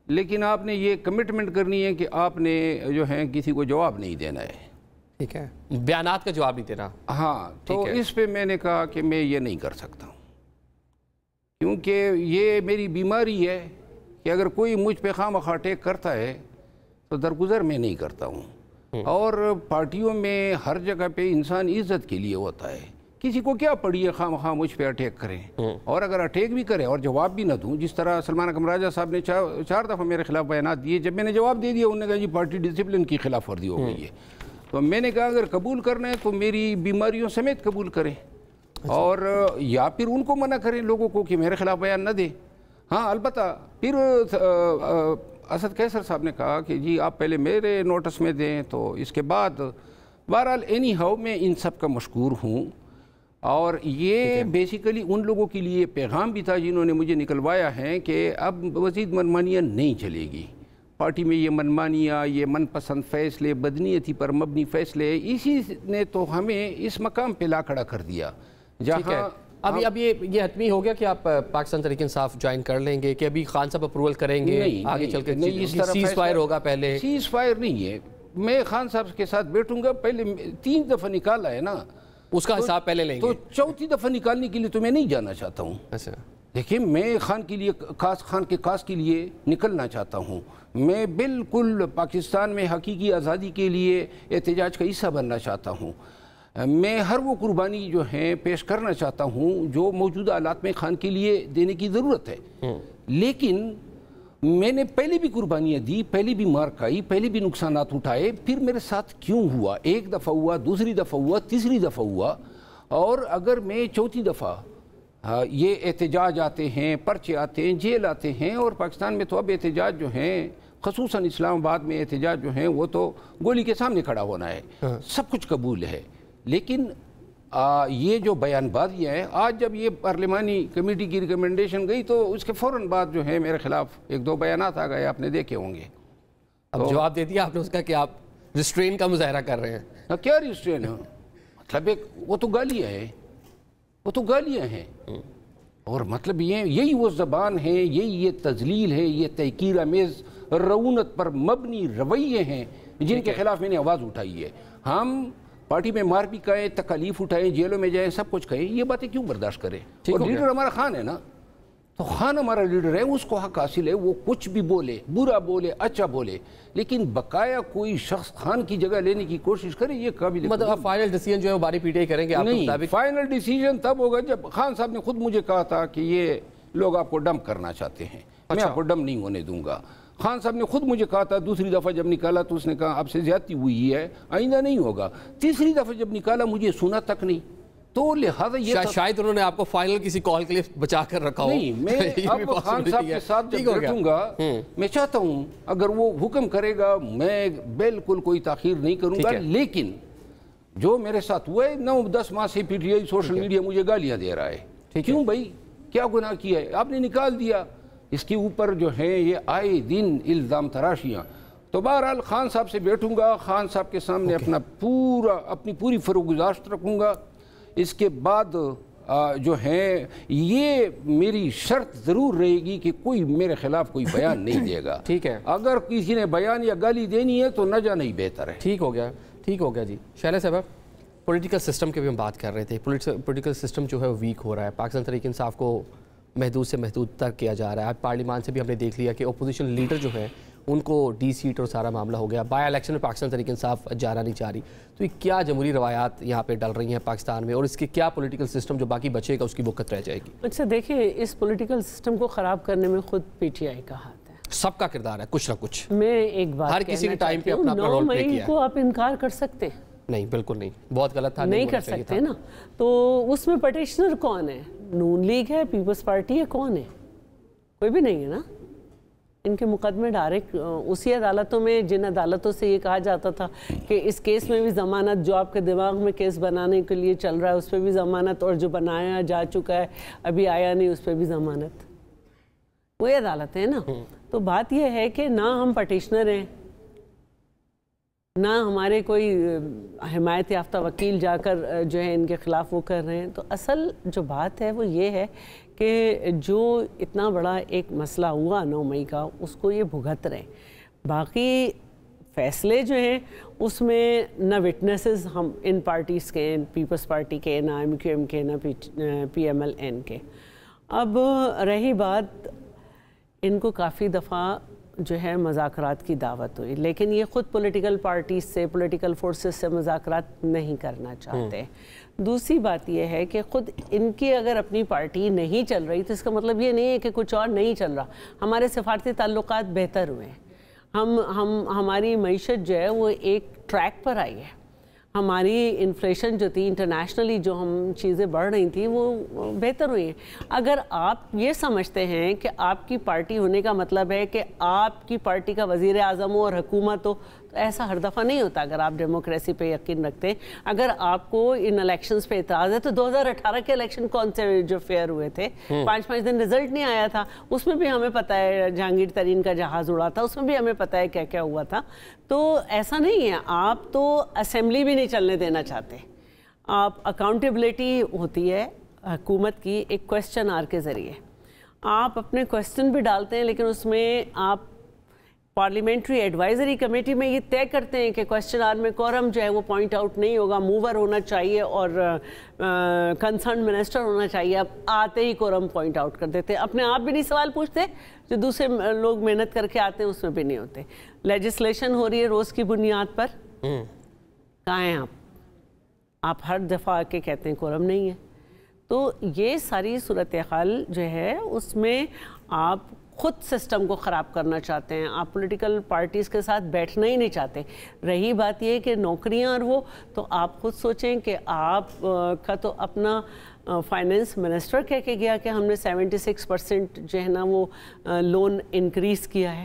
لیکن آپ نے یہ کمٹمنٹ کرنی ہے کہ آپ نے جو ہے کسی کو جواب نہیں دینا ہے. ٹھیک ہے، بیانات کا جواب نہیں دینا. ہاں، تو اس پہ میں نے کہا کہ میں یہ نہیں کر سکتا ہوں، کیونکہ یہ میری بیماری ہے کہ اگر کوئی مجھ پہ خواہ مخواہ اٹیک کرتا ہے تو درگزر میں نہیں کرتا ہوں. اور پارٹیوں میں ہر جگہ پہ انسان عزت کے لیے ہوتا ہے. کسی کو کیا پڑی ہے خواہ مخواہ مجھ پہ اٹیک کریں، اور اگر اٹیک بھی کرے اور جواب بھی نہ دوں، جس طرح سلمان اکرم راجہ صاحب نے 4 دفعہ میرے خلاف بیانات دیے. جب میں نے جواب دے دیا، انہوں نے کہا جی پارٹی ڈسپلن کی خلاف ورزی ہو گئی ہے. تو میں نے کہا اگر قبول کرنا ہے تو میری بیماریوں سمیت قبول کریں، اور یا پھر ان کو منع کریں لوگوں کو کہ میرے خلاف بیان نہ دیں. ہاں، البتہ پھر اسد قیصر صاحب نے کہا کہ جی آپ پہلے میرے نوٹس میں دیں، تو اس کے بعد بہرحال اینی ہاؤ میں ان سب کا مشکور ہوں. اور یہ بیسیکلی ان لوگوں کے لیے پیغام بھی تھا جنہوں نے مجھے نکلوایا ہے کہ اب مزید منمانیاں نہیں چلے گی. پارٹی میں یہ منمانیاں، یہ من پسند فیصلے، بدنیتی پر مبنی فیصلے، اسی نے تو ہمیں اس مقام پہ لا کھڑا کر دیا جہاں اب یہ حتمی ہو گیا کہ آپ پاکستان تحریک انصاف جوائن کر لیں گے کہ ابھی خان صاحب اپروول کریں گے آگے چل کے؟ سیز فائر ہوگا پہلے؟ سیز فائر نہیں ہے، میں خان صاحب کے ساتھ بیٹھوں گا. پہلے 3 دفعہ نکالا ہے نا، اس کا حساب پہلے لیں گے. تو 4تھی دفعہ نکالنے کے لیے تو میں نہیں جانا چاہتا ہوں. اچھا، دیکھیں میں خان کے کاس کے لیے نکلنا چاہتا ہوں. میں بالکل پاکستان میں حقیقی آزادی کے لیے احتجاج کا حصہ بننا چاہتا ہوں. میں ہر وہ قربانی جو ہیں پیش کرنا چاہتا ہوں جو موجودہ حالات میں خان کے لیے دینے کی ضرورت ہے. لیکن میں نے پہلے بھی قربانیاں دی، پہلے بھی مار کھائی، پہلے بھی نقصانات اٹھائے. پھر میرے ساتھ کیوں ہوا؟ 1 دفعہ ہوا، دوسری دفعہ ہوا، تیسری دفعہ ہوا. اور اگر میں 4تھی دفعہ یہ احتجاج آتے ہیں، پرچے آتے ہیں، جیل آتے ہیں، اور پاکستان میں تو اب احتجاج جو ہیں، خصوصاً اسلام آباد میں احتجاج جو ہیں وہ تو گولی کے سامنے کھڑا ہونا ہے. سب کچھ قبول ہے، لیکن یہ جو بیان بازیاں ہیں، آج جب یہ پارلیمانی کمیٹی کی ریکمنڈیشن گئی تو اس کے فوراً بعد جو ہے میرے خلاف 1-2 بیانات آ گئے، آپ نے دیکھے ہوں گے. اب جواب دے دیا آپ نے اس کا کہ آپ ریسٹرین کا مظاہرہ کر رہے ہیں. کیا ریسٹرین ہے؟ مطلب وہ تو گالیاں ہیں، وہ تو گالیاں ہیں. اور مطلب یہی وہ زبان ہے، یہی یہ تذلیل ہے، یہ تحقیر آمیز رعونت پر مبنی رویے ہیں جن کے خلاف میں نے آواز اٹھائی ہے. ہم پارٹی میں مار بھی کہیں، تکالیف اٹھائیں، جیلوں میں جائیں، سب کچھ کہیں، یہ باتیں کیوں برداشت کریں؟ اور لیڈر ہمارا خان ہے نا، تو خان ہمارا لیڈر ہے، اس کو حق حاصل ہے وہ کچھ بھی بولے، برا بولے، اچھا بولے، لیکن بقایا کوئی شخص خان کی جگہ لینے کی کوشش کرے یہ قابل مطلب آپ فائنل ڈیسیجن جو ہے وہ باری پیٹائی کریں گے؟ نہیں، فائنل ڈیسیجن تب ہوگا جب خان صاحب نے خود مجھے کہا تھا کہ یہ لوگ آپ کو ڈمپ کرنا چاہتے ہیں. میں آپ کو ڈمپ نہیں ہونے دوں گا. خان صاحب نے خود مجھے کہا تھا، دوسری دفعہ جب نکالا تو اس نے کہا آپ سے زیادتی ہوئی ہے، آئندہ نہیں ہوگا. تیسری دفعہ جب نکالا مجھے سنا تک نہیں. تو لہذا یہ شاید انہوں نے آپ کو فائنل کسی کال کے لیے بچا کر رکھا ہو. نہیں، میں اب خان صاحب کے ساتھ جب بیٹھوں گا، میں چاہتا ہوں اگر وہ حکم کرے گا میں بالکل کوئی تاخیر نہیں کروں گا. لیکن جو میرے ساتھ ہوا ہے 9-10 ماہ سے P T I social media مجھے گالیاں دے رہا ہے. کیوں بھائی؟ کیا گناہ کیا ہے؟ آپ نے نکال دیا. اس کے اوپر جو ہیں یہ آئے دن الزام تراشیاں. تو بہرحال خان صاحب سے بیٹھوں گا، خان صاحب کے سامنے اپنی پوری فروگزاشت رکھوں گا. اس کے بعد جو ہے یہ میری شرط ضرور رہے گی کہ کوئی میرے خلاف کوئی بیان نہیں دے گا. ٹھیک ہے، اگر کسی نے بیان یا گالی دینی ہے تو نہ جانا ہی بہتر ہے. ٹھیک ہو گیا جی. شعلہ صاحب، پولیٹیکل سسٹم کے بھی ہم بات کر رہے تھے. پولیٹیکل سسٹم جو ہے وہ ویک ہو رہا ہے. پاکستان تحریک انصاف کو محدود سے محدود تر کیا جا رہا ہے. آج پارلیمان سے بھی ہم نے دیکھ لیا کہ اپوزیشن لیڈر جو ہیں ان کو ڈی سیٹ اور سارا معاملہ ہو گیا. بائی الیکشن میں پاکستان تحریک انصاف جانا نہیں چاہ رہی. تو یہ کیا جمہوری روایات یہاں پہ ڈل رہی ہیں پاکستان میں، اور اس کے کیا پولیٹیکل سسٹم جو باقی بچے گا اس کی وقت رہ جائے گی؟ اچھا دیکھیں، اس پولیٹیکل سسٹم کو خراب کرنے میں خود پی ٹی آئی کا ہاتھ ہے. سب کا کردار ہے کچھ نہ کچھ. میں ایک بات ہر کسی نے ٹائم پہ اپنا رول پلے کیا ہے. 9 مئی کو آپ انکار کر سکتے ہیں؟ نہیں، بالکل نہیں، بہت غلط تھا. نہیں کر سکتے نا. تو اس میں پٹیشنر کون ہے؟ نون لیگ ہے، پیپلز پارٹی ہے، کون ہے؟ کوئی بھی نہیں ہے نا. ان کے مقدمے ڈائریکٹ اسی عدالتوں میں جن عدالتوں سے یہ کہا جاتا تھا کہ اس کیس میں بھی ضمانت، جو آپ کے دماغ میں کیس بنانے کے لیے چل رہا ہے اس پہ بھی ضمانت، اور جو بنایا جا چکا ہے ابھی آیا نہیں اس پہ بھی ضمانت. وہی عدالت ہے نا. تو بات یہ ہے کہ نہ ہم پٹیشنر ہیں نہ ہمارے کوئی حمایت یافتہ وکیل جا کر جو ہے ان کے خلاف وہ کر رہے ہیں. تو اصل جو بات ہے وہ یہ ہے کہ جو اتنا بڑا ایک مسئلہ ہوا 9 مئی کا اس کو یہ بھگت رہے ہیں. باقی فیصلے جو ہیں اس میں نہ وٹنسز ہم ان پارٹیز کے، پیپلز پارٹی کے، نہ MQM کے، نہ PMLN کے. اب رہی بات، ان کو کافی دفعہ جو ہے مذاکرات کی دعوت ہوئی، لیکن یہ خود پولیٹیکل پارٹیز سے، پولیٹیکل فورسز سے مذاکرات نہیں کرنا چاہتے. دوسری بات یہ ہے کہ خود ان کی اگر اپنی پارٹی نہیں چل رہی تو اس کا مطلب یہ نہیں ہے کہ کچھ اور نہیں چل رہا. ہمارے سفارتی تعلقات بہتر ہوئے ہیں، ہماری معیشت جو ہے وہ ایک ٹریک پر آئی ہے. ہماری انفلیشن جو تھی انٹرنیشنلی جو ہم چیزیں بڑھ رہی تھیں وہ بہتر ہوئی ہیں. اگر آپ یہ سمجھتے ہیں کہ آپ کی پارٹی ہونے کا مطلب ہے کہ آپ کی پارٹی کا وزیر اعظم ہو اور حکومت ہو، تو ایسا ہر دفعہ نہیں ہوتا. اگر آپ ڈیموکریسی پہ یقین رکھتے ہیں، اگر آپ کو ان الیکشنز پہ اعتراض ہے تو 2018 کے الیکشن کون سے جو فیئر ہوئے تھے، 5 دن رزلٹ نہیں آیا تھا، اس میں بھی ہمیں پتہ ہے جہانگیر ترین کا جہاز اڑا تھا، اس میں بھی ہمیں پتہ ہے کیا کیا ہوا تھا. تو ایسا نہیں ہے، آپ تو اسمبلی بھی نہیں چلنے دینا چاہتے. آپ اکاؤنٹیبلٹی ہوتی ہے حکومت کی ایک کویسچن آر کے ذریعے. آپ اپنے کویسچن بھی ڈالتے ہیں، لیکن اس میں آپ پارلیمنٹری ایڈوائزری کمیٹی میں یہ طے کرتے ہیں کہ کویسچن آر میں کورم جو ہے وہ پوائنٹ آؤٹ نہیں ہوگا، موور ہونا چاہیے اور کنسرن منسٹر ہونا چاہیے. اب آتے ہی کورم پوائنٹ آؤٹ کر دیتے، اپنے آپ بھی نہیں سوال پوچھتے، جو دوسرے لوگ محنت کر کے آتے ہیں اس میں بھی نہیں ہوتے. لیجسلیشن ہو رہی ہے روز کی بنیاد پر، کہاں ہیں آپ ہر دفعہ آ کے کہتے ہیں کورم نہیں ہے. تو یہ ساری صورتحال جو ہے اس میں آپ خود سسٹم کو خراب کرنا چاہتے ہیں، آپ پولیٹیکل پارٹیز کے ساتھ بیٹھنا ہی نہیں چاہتے. رہی بات یہ کہ نوکریاں اور وہ تو آپ خود سوچیں کہ آپ کا تو اپنا فائنینس منسٹر کہہ کے گیا کہ ہم نے 76% جو ہے نا وہ لون انکریز کیا ہے،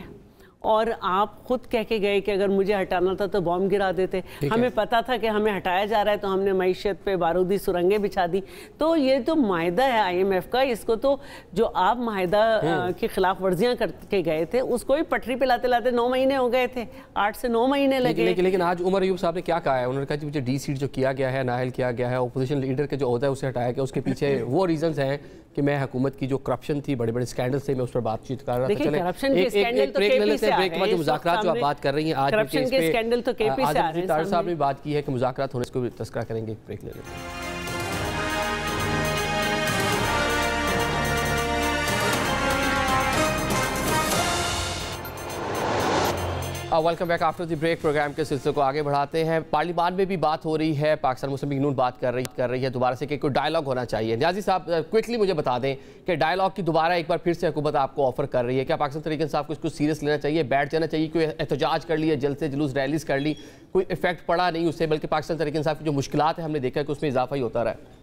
اور آپ خود کہہ کے گئے کہ اگر مجھے ہٹانا تھا تو بام گرا دیتے. ہمیں پتا تھا کہ ہمیں ہٹایا جا رہا ہے تو ہم نے معیشت پہ بارودی سرنگیں بچھا دی. تو یہ تو معاہدہ ہے IMF کا، اس کو تو جو آپ معاہدہ کی خلاف ورزیاں کر کے گئے تھے اس کو بھی پٹری پہ لاتے لاتے 9 مہینے ہو گئے تھے، 8 سے 9 مہینے لگے. لیکن آج عمر ایوب صاحب نے کیا کہا ہے؟ انہوں نے کہا کہ مجھے ڈی سیٹ جو کیا گیا ہے، نااہل کیا گیا ہے، اپوزیشن لیڈر کے جو عہدہ ہے اسے ہٹایا گیا، اس کے پیچھے وہ ریزنز ہیں کہ میں حکومت کی جو کرپشن تھی، بڑے بڑے سکینڈل تھے، میں اس پر بات چیت کر رہا تھا. چلیں ایک بریک لے لیتے ہیں. بریک کے بعد جو مذاکرات جو آپ بات کر رہی ہیں آج کرپشن کے اسکینڈل تو KP سے آ رہے ہیں. طاہر صاحب نے بات کی ہے کہ مذاکرات ہونے، اس کو بھی تذکرہ کریں گے. ایک بریک لے لیتے ہیں. Welcome back after the break. Programme کے سلسلے کو آگے بڑھاتے ہیں. پارلیمان میں بھی بات ہو رہی ہے، پاکستان مسلم لیگ نون بات کر رہی ہے دوبارہ سے کہ کوئی ڈائلاگ ہونا چاہیے. نیازی صاحب کوئکلی مجھے بتا دیں کہ ڈائلاگ کی دوبارہ ایک بار پھر سے حکومت آپ کو آفر کر رہی ہے. کیا پاکستان تحریک انصاف کو اس کو سیریس لینا چاہیے، بیٹھ جانا چاہیے؟ کوئی احتجاج کر لیے، جلسے جلوس ریلیز کر لی، کوئی افیکٹ پڑا نہیں اس سے، بلکہ پاکستان تحریک انصاف کی جو مشکلات ہیں ہم نے دیکھا کہ اس میں اضافہ ہی ہوتا رہا ہے.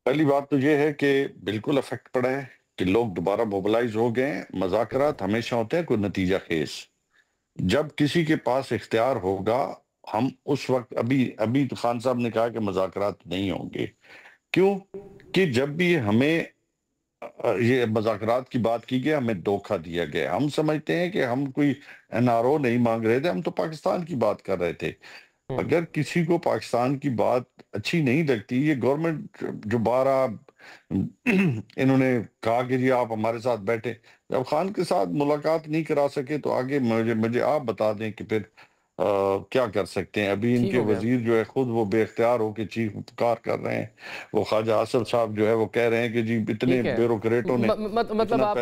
پہلی بات تو یہ ہے کہ بالکل افیکٹ پڑا ہے کہ لوگ دوبارہ موبلائز ہو گئے. مذاکرات ہمیشہ ہوتے ہیں کوئی نتیجہ خیز. جب کسی کے پاس اختیار ہوگا ہم اس وقت ابھی تو خان صاحب نے کہا کہ مذاکرات نہیں ہوں گے. کیوں کہ جب بھی ہمیں یہ مذاکرات کی بات کی گئی ہمیں دھوکہ دیا گیا. ہم سمجھتے ہیں کہ ہم کوئی NRO نہیں مانگ رہے تھے، ہم تو پاکستان کی بات کر رہے تھے. اگر کسی کو پاکستان کی بات اچھی نہیں لگتی، یہ گورنمنٹ جو بارہ انہوں نے کہا کہ جی آپ ہمارے ساتھ بیٹھے، جب خان کے ساتھ ملاقات نہیں کرا سکے تو آگے مجھے آپ بتا دیں کہ پھر کیا کر سکتے ہیں. ابھی ان کے وزیر جو ہے خود وہ بے اختیار ہو کے چیف پکار کر رہے ہیں. وہ خواجہ اسد صاحب جو ہے وہ کہہ رہے ہیں کہ جی اتنے بیوروکریٹوں نے مطلب آپ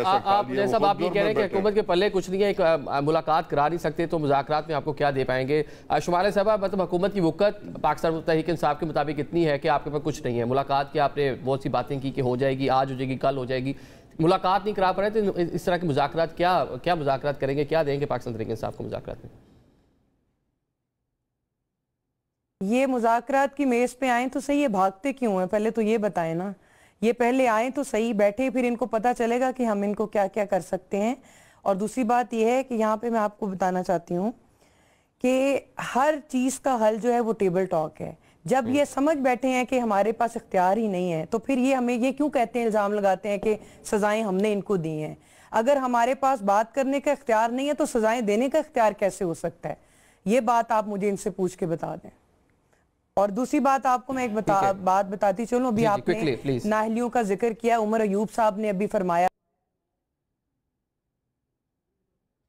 یہ کہہ رہے ہیں کہ حکومت کے پلے کچھ نہیں ہے، ایک ملاقات کرا نہیں سکتے تو مذاکرات میں آپ کو کیا دے پائیں گے؟ شمال صاحب مطلب حکومت کی وقت پاکستان تحریک انصاف کے مطابق اتنی ہے کہ آپ کے پاس کچھ نہیں ہے. ملاقات کی آپ نے بہت سی باتیں کی کہ ہو جائے گی، آج ہو جائے گی، کل ہو جائے گی، ملاقات نہیں کرا پا رہے تو اس طرح کے مذاکرات کیا مذاکرات کریں گے، کیا دیں گے پاکستان تحریک انصاف کو مذاکرات میں؟ یہ مذاکرات کی میز پہ آئیں تو صحیح ہے، بھاگتے کیوں ہیں؟ پہلے تو یہ بتائیں نا. یہ پہلے آئیں تو صحیح، بیٹھے پھر ان کو پتہ چلے گا کہ ہم ان کو کیا کیا کر سکتے ہیں. اور دوسری بات یہ ہے کہ یہاں پہ میں آپ کو بتانا چاہتی ہوں کہ ہر چیز کا حل جو ہے وہ ٹیبل ٹاک ہے. جب یہ سمجھ بیٹھے ہیں کہ ہمارے پاس اختیار ہی نہیں ہے تو پھر یہ ہمیں یہ کیوں کہتے ہیں، الزام لگاتے ہیں کہ سزائیں ہم نے ان کو دی ہیں؟ اگر ہمارے پاس بات کرنے کا اختیار نہیں ہے تو سزائیں دینے کا اختیار کیسے ہو سکتا ہے؟ یہ بات آپ مجھے ان سے پوچھ کے بتا دیں. اور دوسری بات آپ کو میں ایک بات بتاتی چلوں. ابھی آپ نے نااہلیوں کا ذکر کیا, عمر ایوب صاحب نے ابھی فرمایا.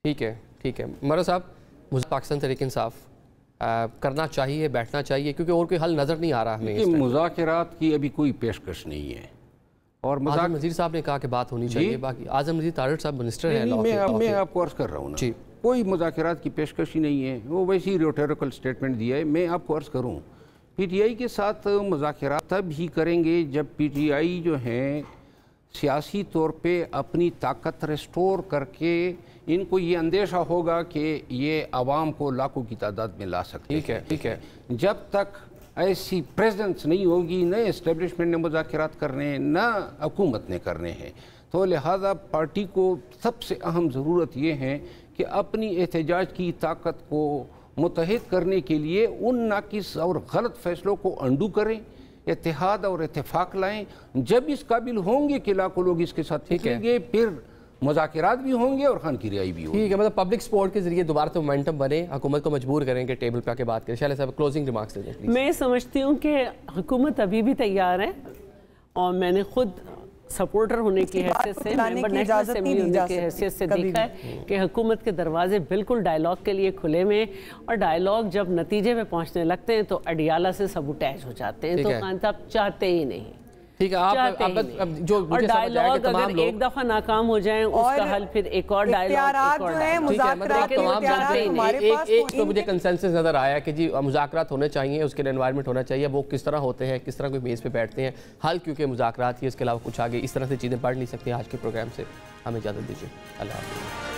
ٹھیک ہے مرہ صاحب, پاکستان تحریک انصاف کرنا چاہیے, بیٹھنا چاہیے, کیونکہ اور کوئی حل نظر نہیں آ رہا ہمیں. مذاکرات کی ابھی کوئی پیشکش نہیں ہے, اور اعظم نذیر صاحب نے کہا کہ بات ہونی چاہیے. باقی اعظم نذیر تارڑ صاحب منسٹر ہیں. میں آپ کو عرض کر رہا ہوں نا, کوئی مذاکرات کی پیشکش ہی نہیں ہے, وہ ویسی ریٹوریکل سٹیٹمنٹ دیا ہے. میں آپ کو عرض کروں, پی ٹی آئی کے ساتھ مذاکرات تب ہی کریں گے جب پی ٹی آئی جو ہیں سیاسی طور پہ اپنی طاقت ریسٹور کر کے ان کو یہ اندیشہ ہوگا کہ یہ عوام کو لاکھوں کی تعداد میں لا سکتے ہیں. ٹھیک ہے. جب تک ایسی پریزنس نہیں ہوگی, نہ اسٹیبلشمنٹ نے مذاکرات کرنے ہیں, نہ حکومت نے کرنے ہیں, تو لہذا پارٹی کو سب سے اہم ضرورت یہ ہے کہ اپنی احتجاج کی طاقت کو متحد کرنے کے لیے ان ناقص اور غلط فیصلوں کو انڈو کریں, اتحاد اور اتفاق لائیں. جب اس قابل ہوں گے کہ لاکھوں لوگ اس کے ساتھ نکلیں گے, پھر مذاکرات بھی ہوں گے اور خان کی رہائی بھی ہوگی. ٹھیک ہے, مطلب پبلک سپورٹ کے ذریعے دوبارہ تو مومنٹم بنے, حکومت کو مجبور کریں کہ ٹیبل پہ آ کے بات کریں. شیلہ صاحب کلوزنگ ریمارکس دے دیں پلیز. میں سمجھتی ہوں کہ حکومت ابھی بھی تیار ہے, اور میں نے خود سپورٹر ہونے کی حیثیت سے, ممبر نیشنل اسمبلی ہونے کی حیثیت سے دیکھا ہے کہ حکومت کے دروازے بالکل ڈائیلاگ کے لیے کھلے میں, اور ڈائیلاگ جب نتیجے پہ پہنچنے لگتے ہیں تو اڈیالہ سے سبوٹیج ہو جاتے ہیں. تو خان صاحب چاہتے ہی نہیں. ٹھیک ہے, آپ جو اور ڈائیلاگ اگر ایک دفعہ ناکام ہو جائیں اس کا حل پھر ایک اور ڈائیلاگ. ایک تو مجھے کنسنسس نظر آیا کہ جی مذاکرات ہونے چاہیے, اس کے لیے انوائرمنٹ ہونا چاہیے. وہ کس طرح ہوتے ہیں, کس طرح کوئی میز پہ بیٹھتے ہیں, حل کیونکہ مذاکرات ہی, اس کے علاوہ کچھ آگے اس طرح سے چیزیں بڑھ نہیں سکتی. آج کے پروگرام سے ہمیں اجازت دیجیے. اللہ حافظ.